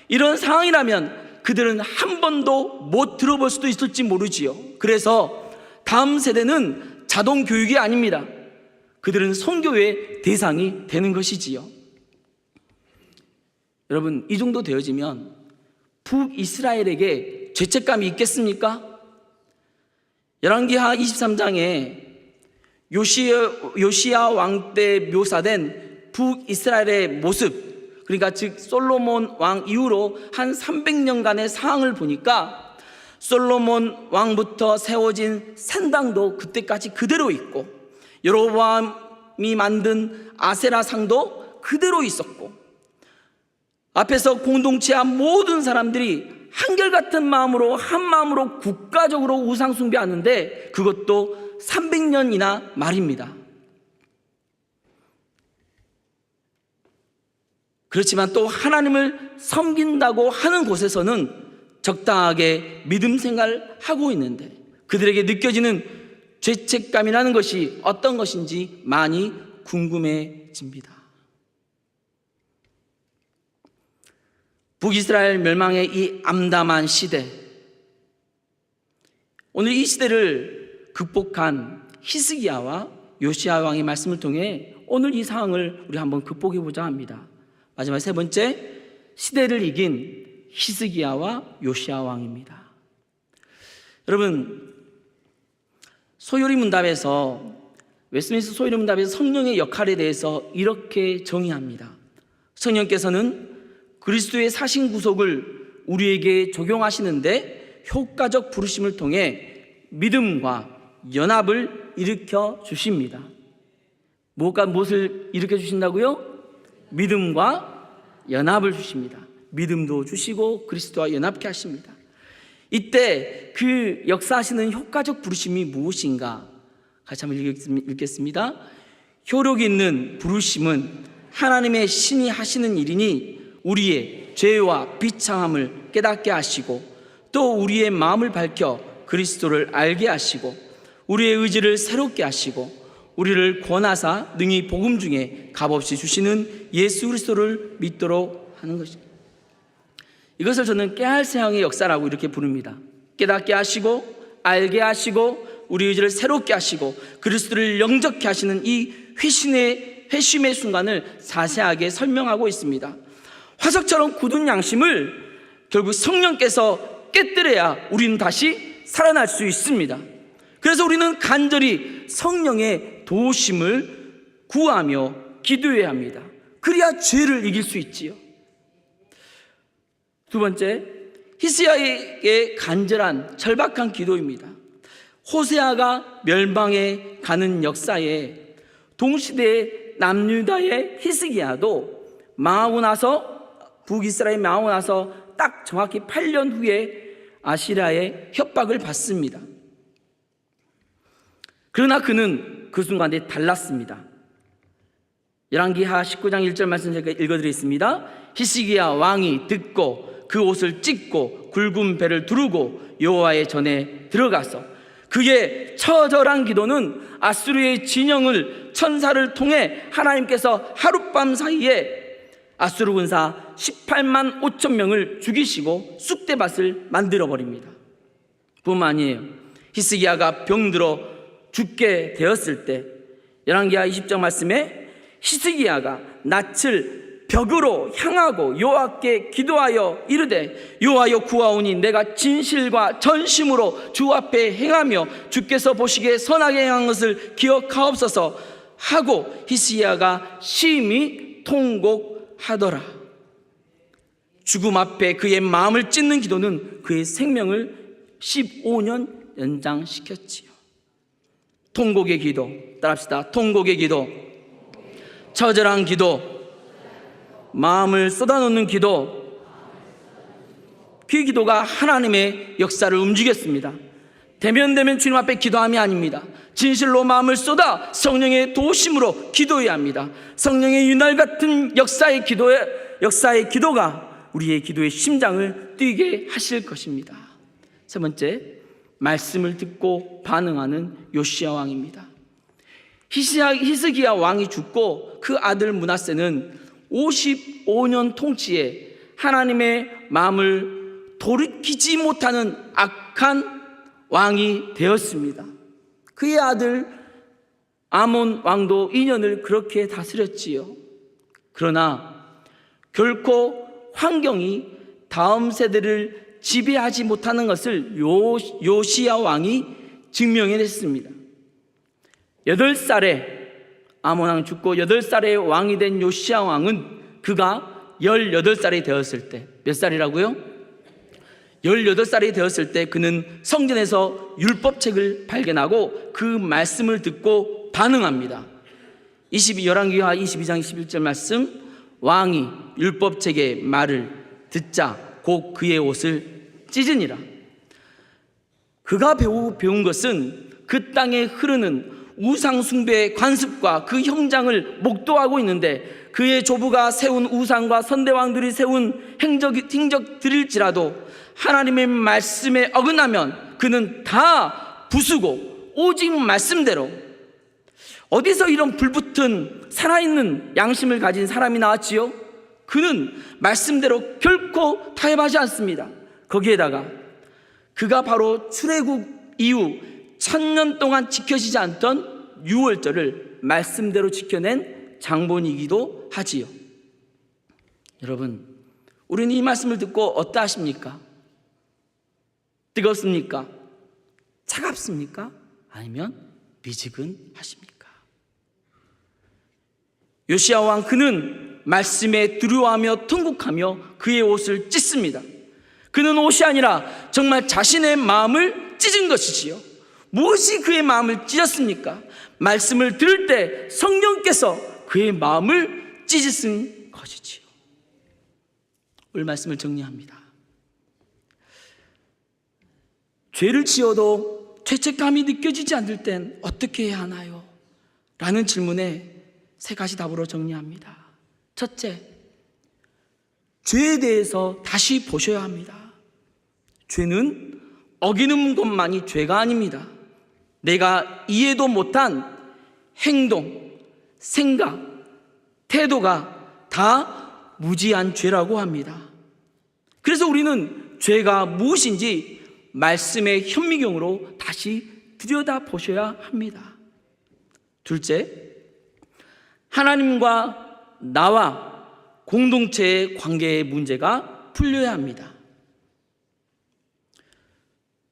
이런 상황이라면 그들은 한 번도 못 들어볼 수도 있을지 모르지요. 그래서 다음 세대는 자동 교육이 아닙니다. 그들은 선교의 대상이 되는 것이지요. 여러분, 이 정도 되어지면 북이스라엘에게 죄책감이 있겠습니까? 열왕기하 23장에 요시야 왕 때 묘사된 북이스라엘의 모습, 그러니까 즉 솔로몬 왕 이후로 한 300년간의 상황을 보니까 솔로몬 왕부터 세워진 산당도 그때까지 그대로 있고, 여로보암이 만든 아세라 상도 그대로 있었고, 앞에서 공동체와 모든 사람들이 한결같은 마음으로, 한 마음으로 국가적으로 우상 숭배하는데 그것도 300년이나 말입니다. 그렇지만 또 하나님을 섬긴다고 하는 곳에서는 적당하게 믿음 생활을 하고 있는데 그들에게 느껴지는 죄책감이라는 것이 어떤 것인지 많이 궁금해집니다. 북이스라엘 멸망의 이 암담한 시대, 오늘 이 시대를 극복한 히스기야와 요시야 왕의 말씀을 통해 오늘 이 상황을 우리 한번 극복해 보자 합니다. 마지막 세 번째, 시대를 이긴 히스기야와 요시야 왕입니다. 여러분, 소요리 문답에서, 웨스트민스터 소요리 문답에서 성령의 역할에 대해서 이렇게 정의합니다. 성령께서는 그리스도의 사신 구속을 우리에게 적용하시는데 효과적 부르심을 통해 믿음과 연합을 일으켜 주십니다. 무엇을 일으켜 주신다고요? 믿음과 연합을 주십니다. 믿음도 주시고 그리스도와 연합케 하십니다. 이때 그 역사하시는 효과적 부르심이 무엇인가? 같이 한번 읽겠습니다. 효력 있는 부르심은 하나님의 신이 하시는 일이니 우리의 죄와 비참함을 깨닫게 하시고 또 우리의 마음을 밝혀 그리스도를 알게 하시고 우리의 의지를 새롭게 하시고 우리를 권하사 능히 복음 중에 값없이 주시는 예수 그리스도를 믿도록 하는 것입니다. 이것을 저는 깨알새항의 역사라고 이렇게 부릅니다. 깨닫게 하시고 알게 하시고 우리 의지를 새롭게 하시고 그리스도를 영접케 하시는 이 회심의 순간을 자세하게 설명하고 있습니다. 화석처럼 굳은 양심을 결국 성령께서 깨뜨려야 우리는 다시 살아날 수 있습니다. 그래서 우리는 간절히 성령의 도우심을 구하며 기도해야 합니다. 그래야 죄를 이길 수 있지요. 두 번째, 히스기야의 간절한 절박한 기도입니다. 호세아가 멸망해 가는 역사에 동시대의 남유다의 히스기야도 망하고 나서 북이스라엘이 망하고 나서 딱 정확히 8년 후에 아시리아의 협박을 받습니다. 그러나 그는 그 순간에 달랐습니다. 열왕기하 19장 1절 말씀 제가 읽어드리겠습니다. 히스기야 왕이 듣고 그 옷을 찢고 굵은 배를 두르고 여호와의 전에 들어가서 그의 처절한 기도는 아수르의 진영을 천사를 통해 하나님께서 하룻밤 사이에 아수르 군사 18만 5천 명을 죽이시고 쑥대밭을 만들어버립니다. 뿐만 아니에요. 히스기야가 병들어 죽게 되었을 때 열왕기하 20장 말씀에 히스기야가 낯을 벽으로 향하고 여호와께 기도하여 이르되 여호와여 구하오니 내가 진실과 전심으로 주 앞에 행하며 주께서 보시기에 선하게 행한 것을 기억하옵소서 하고 히스기야가 심히 통곡하더라. 죽음 앞에 그의 마음을 찢는 기도는 그의 생명을 15년 연장시켰지요. 통곡의 기도, 따라합시다. 통곡의 기도, 처절한 기도, 마음을 쏟아놓는 기도, 그 기도가 하나님의 역사를 움직였습니다. 대면대면 주님 앞에 기도함이 아닙니다. 진실로 마음을 쏟아 성령의 도우심으로 기도해야 합니다. 성령의 유날 같은 역사의 기도가 우리의 기도의 심장을 뛰게 하실 것입니다. 세 번째, 말씀을 듣고 반응하는 요시야 왕입니다. 히스기야 왕이 죽고 그 아들 므낫세는 55년 통치에 하나님의 마음을 돌이키지 못하는 악한 왕이 되었습니다. 그의 아들 아몬 왕도 2년을 그렇게 다스렸지요. 그러나 결코 환경이 다음 세대를 지배하지 못하는 것을 요시야 왕이 증명해냈습니다. 8살에 아몬 왕 죽고 8살에 왕이 된 요시야 왕은 그가 18살이 되었을 때, 몇 살이라고요? 18살이 되었을 때 그는 성전에서 율법책을 발견하고 그 말씀을 듣고 반응합니다. 열왕기하 22장 21절 말씀, 왕이 율법책의 말을 듣자 곧 그의 옷을 찢으니라. 그가 배운 것은 그 땅에 흐르는 우상 숭배의 관습과 그 형장을 목도하고 있는데 그의 조부가 세운 우상과 선대왕들이 세운 행적들일지라도 하나님의 말씀에 어긋나면 그는 다 부수고 오직 말씀대로. 어디서 이런 불붙은 살아있는 양심을 가진 사람이 나왔지요? 그는 말씀대로 결코 타협하지 않습니다. 거기에다가 그가 바로 출애굽 이후 1000년 동안 지켜지지 않던 유월절을 말씀대로 지켜낸 장본이기도 하지요. 여러분, 우리는 이 말씀을 듣고 어떠하십니까? 뜨겁습니까? 차갑습니까? 아니면 미지근하십니까? 요시야 왕, 그는 말씀에 두려워하며 통곡하며 그의 옷을 찢습니다. 그는 옷이 아니라 정말 자신의 마음을 찢은 것이지요. 무엇이 그의 마음을 찢었습니까? 말씀을 들을 때 성령께서 그의 마음을 찢으신 것이지요. 오늘 말씀을 정리합니다. 죄를 지어도 죄책감이 느껴지지 않을 땐 어떻게 해야 하나요? 라는 질문에 3가지 답으로 정리합니다. 첫째, 죄에 대해서 다시 보셔야 합니다. 죄는 어기는 것만이 죄가 아닙니다. 내가 이해도 못한 행동, 생각, 태도가 다 무지한 죄라고 합니다. 그래서 우리는 죄가 무엇인지 말씀의 현미경으로 다시 들여다보셔야 합니다. 둘째, 하나님과 나와 공동체의 관계의 문제가 풀려야 합니다.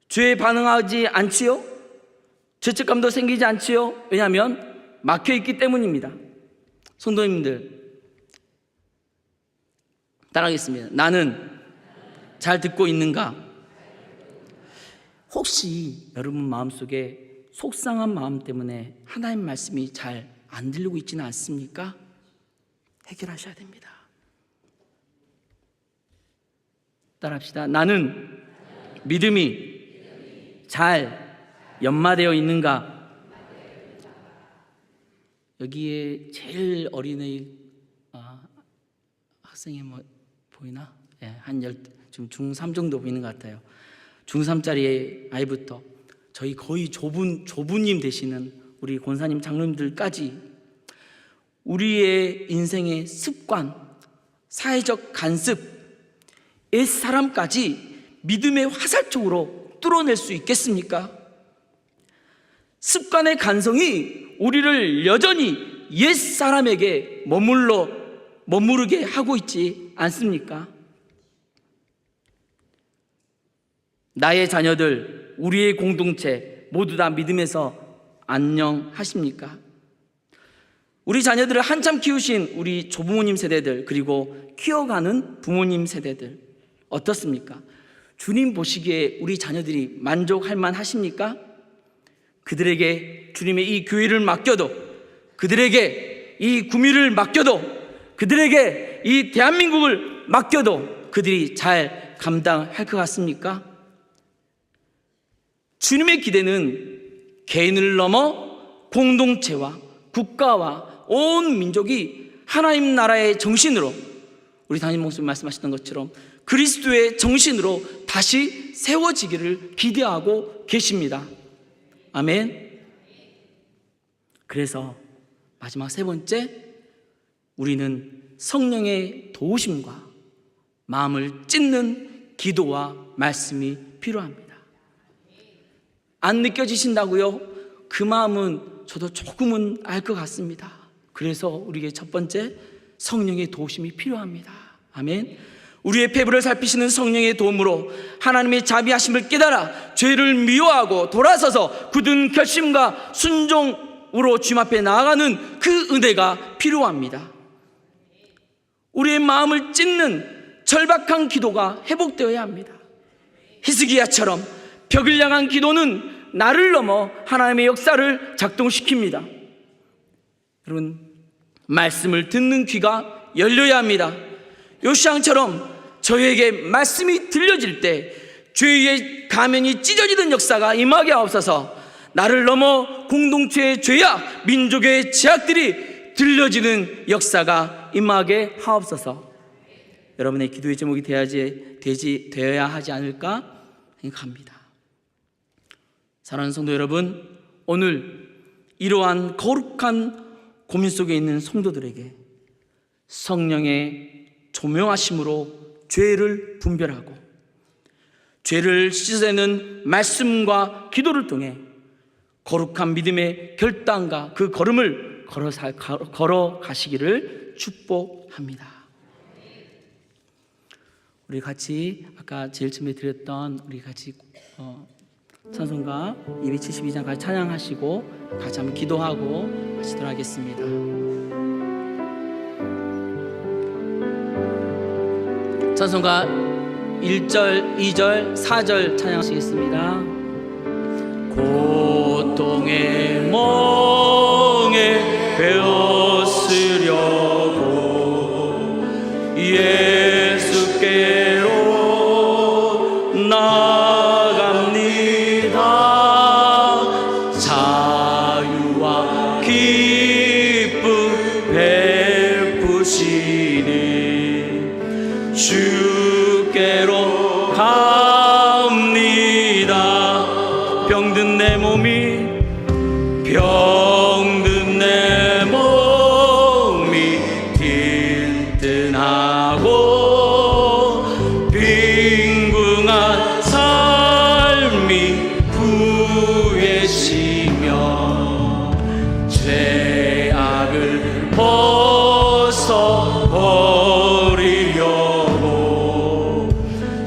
죄에 반응하지 않지요? 죄책감도 생기지 않지요? 왜냐하면 막혀있기 때문입니다. 성도님들, 따라하겠습니다. 나는 잘 듣고 있는가? 혹시 여러분 마음속에 속상한 마음 때문에 하나님 말씀이 잘 안 들리고 있지는 않습니까? 해결하셔야 됩니다. 따라합시다. 나는 믿음이 잘 연마되어 있는가? 여기에 제일 어린애 학생이 보이나? 예, 지금 중3 정도 보이는 것 같아요. 중3짜리 아이부터 저희 거의 조부님 되시는 우리 권사님, 장로님들까지 우리의 인생의 습관, 사회적 간섭, 옛사람까지 믿음의 화살촉으로 뚫어낼 수 있겠습니까? 습관의 간성이 우리를 여전히 옛사람에게 머무르게 하고 있지 않습니까? 나의 자녀들, 우리의 공동체 모두 다 믿음에서 안녕하십니까? 우리 자녀들을 한참 키우신 우리 조부모님 세대들, 그리고 키워가는 부모님 세대들 어떻습니까? 주님 보시기에 우리 자녀들이 만족할 만하십니까? 그들에게 주님의 이 교회를 맡겨도, 그들에게 이 구미를 맡겨도, 그들에게 이 대한민국을 맡겨도 그들이 잘 감당할 것 같습니까? 주님의 기대는 개인을 넘어 공동체와 국가와 온 민족이 하나님 나라의 정신으로, 우리 담임 목사님 말씀하셨던 것처럼 그리스도의 정신으로 다시 세워지기를 기대하고 계십니다. 아멘. 그래서 마지막 3번째, 우리는 성령의 도우심과 마음을 찢는 기도와 말씀이 필요합니다. 안 느껴지신다고요? 그 마음은 저도 조금은 알 것 같습니다. 그래서 우리에게 첫 번째, 성령의 도우심이 필요합니다. 아멘. 우리의 패부를 살피시는 성령의 도움으로 하나님의 자비하심을 깨달아 죄를 미워하고 돌아서서 굳은 결심과 순종으로 주님 앞에 나아가는 그 은혜가 필요합니다. 우리의 마음을 찢는 절박한 기도가 회복되어야 합니다. 히스기야처럼 벽을 향한 기도는 나를 넘어 하나님의 역사를 작동시킵니다. 여러분, 말씀을 듣는 귀가 열려야 합니다. 요시야처럼 저에게 말씀이 들려질 때 죄의 가면이 찢어지던 역사가 임하게 하옵소서. 나를 넘어 공동체의 죄야 민족의 죄악들이 들려지는 역사가 임하게 하옵소서. 여러분의 기도의 제목이 되어야 하지 않을까 생각합니다. 사랑하는 성도 여러분, 오늘 이러한 거룩한 고민 속에 있는 성도들에게 성령의 조명하심으로 죄를 분별하고 죄를 씻어내는 말씀과 기도를 통해 거룩한 믿음의 결단과 그 걸음을 걸어가시기를 축복합니다. 우리 같이 아까 제일 처음에 드렸던 우리 같이 찬송가 272장 같이 찬양하시고 같이 한번 기도하고 하시도록 하겠습니다. 찬송가 1절, 2절, 4절 찬양하시겠습니다. 고통의 멍에 베었으려고 예수께로 나갑니다. 자유와 기쁨 베푸시니 주께로 갑니다. 병든 내 몸이 든든하고 빈궁한 삶이 부해지며 죄악을 벗어버리려고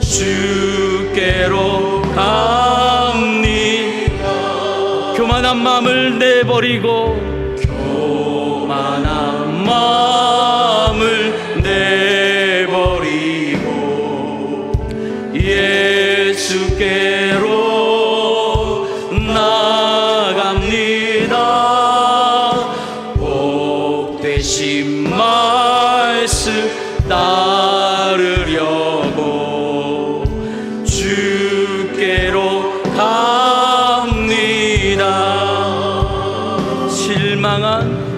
주께로 갑니다. 교만한 마음을 내버리고 교만한 마음을 내버리고 예수께로 나갑니다. 복되신 말씀 따르려고 주께로 갑니다.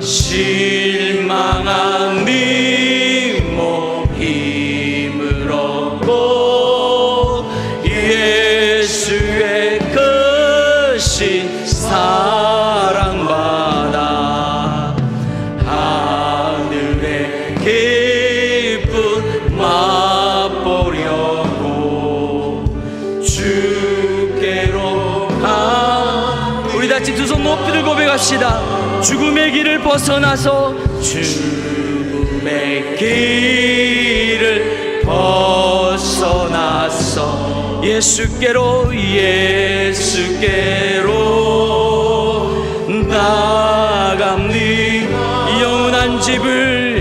실망한 네 몸 힘을 얻고 예수의 크신 사랑받아 하늘의 기쁨 맛보려고 주께로 우리 같이 두 손 높이 들고 고백합시다. 죽음의 길을 벗어나서 죽음의 길을 벗어나서 예수께로 나갑니다. 영원한 집을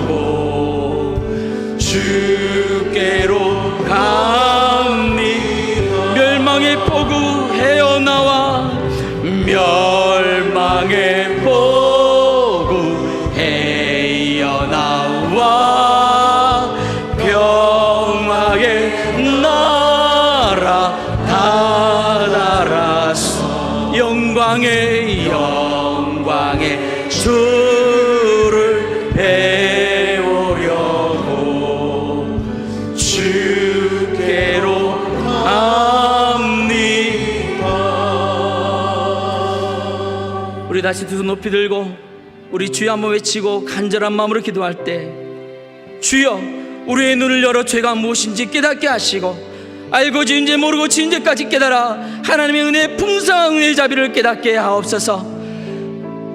바라보고 주께로 갑니다. 멸망의 폭우 헤어나와 멸망의 폭우 헤어나와 평화의 나라 다다라서 영광의 주를 배우려고 주께로 갑니다. 우리 다시 두 손 높이 들고 우리 주여 한번 외치고 간절한 마음으로 기도할 때 주여 우리의 눈을 열어 죄가 무엇인지 깨닫게 하시고 알고 지은 죄 모르고 지은 죄까지 깨달아 하나님의 은혜 풍성한 은혜의 자비를 깨닫게 하옵소서.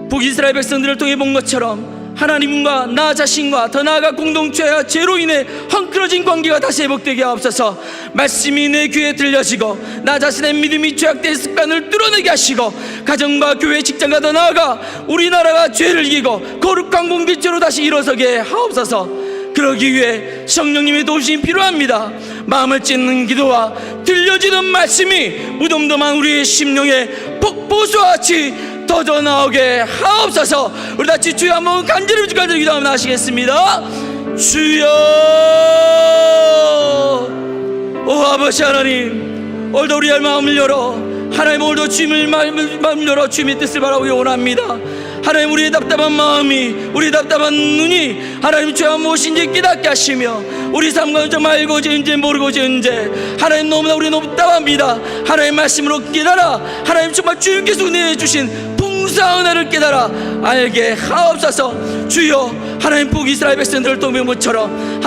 북이스라엘 백성들을 통해 본 것처럼 하나님과 나 자신과 더 나아가 공동체와 죄로 인해 헝클어진 관계가 다시 회복되게 하옵소서. 말씀이 내 귀에 들려지고 나 자신의 믿음이 죄악된 습관을 뚫어내게 하시고 가정과 교회 직장과 더 나아가 우리나라가 죄를 이기고 거룩한 공동체로 다시 일어서게 하옵소서. 그러기 위해 성령님의 도우심이 필요합니다. 마음을 찢는 기도와 들려지는 말씀이 무덤덤한 우리의 심령에 폭포수와 같이 터져 나오게 하옵소서. 우리 같이 주여 한번 간절히 기도 한번 하시겠습니다. 주여 오 아버지 하나님, 오늘도 우리의 마음을 열어 하나님 오늘도 주님을 마음 열어 주님의 뜻을 바라고 원합니다. 하나님 우리의 답답한 마음이, 우리의 답답한 눈이 하나님 죄가 무엇인지 깨닫게 하시며 우리 삶 가운데 알고 지은지 모르고 지은지 하나님 너무나 우리 너무 답답합니다. 하나님 말씀으로 깨달아 하나님 정말 주님께서 은혜해 주신 풍성한 은혜를 깨달아 알게 하옵소서. 주여 하나님 북이스라엘 백성들을 동명모처럼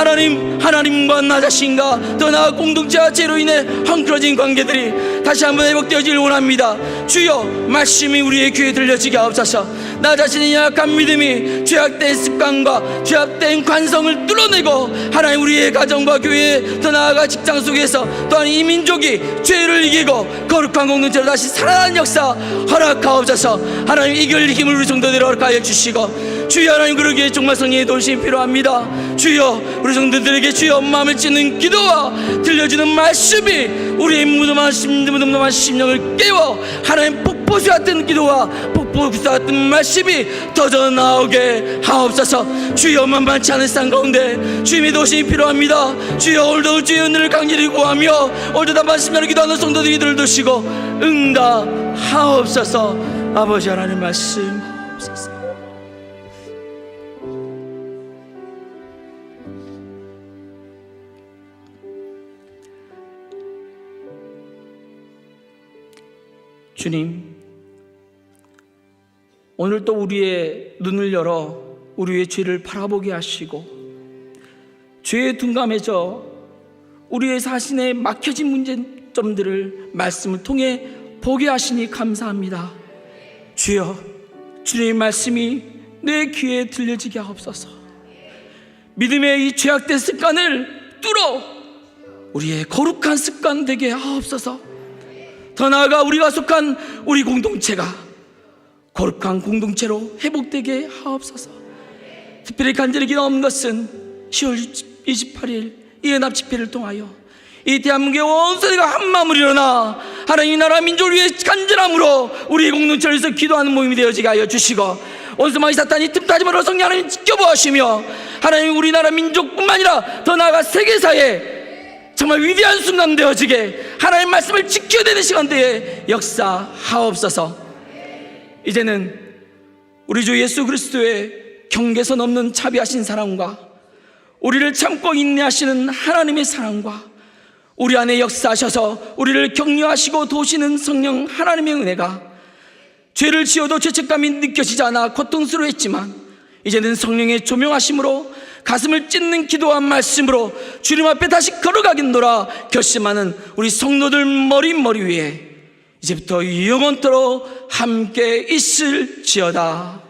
하나님과 나 자신과 더 나아 공동체와 죄로 인해 헝클어진 관계들이 다시 한번 회복되어지길 원합니다. 주여 말씀이 우리의 귀에 들려지게 하옵소서. 나 자신의 약한 믿음이 죄악된 습관과 죄악된 관성을 뚫어내고 하나님 우리의 가정과 교회 더 나아가 직장 속에서 또한 이 민족이 죄를 이기고 거룩한 공동체로 다시 살아나는 역사 허락하옵소서. 하나님 이길 힘을 우리 성도들에게 허락하여 주시고 주여 하나님 그러기에 정말 성령의 도우심이 필요합니다. 주여 우리 성도들에게 주여 마음을 찢는 기도와 들려주는 말씀이 우리의 무덤한 심령을 깨워 하나님 폭포수 같은 기도와 폭포수 같은 말씀이 터져 나오게 하옵소서. 주여 만만치 않은 상 가운데 주님의 도우심이 필요합니다. 주여 오늘도 주의 은혜를 강렬히 구하며 오늘도 단반 심령을 기도하는 성도들 기도를 드시고 응답하옵소서. 아버지 하나님 말씀하옵소서. 주님, 오늘 또 우리의 눈을 열어 우리의 죄를 바라보게 하시고 죄에 둔감해져 우리의 자신의 막혀진 문제점들을 말씀을 통해 보게 하시니 감사합니다. 주여 주님의 말씀이 내 귀에 들려지게 하옵소서. 믿음의 이 죄악된 습관을 뚫어 우리의 거룩한 습관 되게 하옵소서. 더 나아가 우리가 속한 우리 공동체가 거룩한 공동체로 회복되게 하옵소서. 특별히 간절히 기도하는 것은 10월 28일 이 연합 집회를 통하여 이 대한민국의 온 세대가 한마음으로 일어나 하나님 나라 민족을 위해 간절함으로 우리 공동체를 위해서 기도하는 모임이 되어지게 하여 주시고 원수마귀 사탄이 틈타지 말아 성령 하나님 지켜보시며 하나님 우리나라 민족뿐만 아니라 더 나아가 세계사에 정말 위대한 순간 되어지게 하나님 말씀을 지켜야 되는 시간대에 역사하옵소서. 이제는 우리 주 예수 그리스도의 경계선 없는 자비하신 사랑과 우리를 참고 인내하시는 하나님의 사랑과 우리 안에 역사하셔서 우리를 격려하시고 도우시는 성령 하나님의 은혜가 죄를 지어도 죄책감이 느껴지지 않아 고통스러워했지만 이제는 성령의 조명하심으로 가슴을 찢는 기도와 말씀으로 주님 앞에 다시 걸어가겠노라 결심하는 우리 성도들 머리 위에 이제부터 영원토록 함께 있을지어다.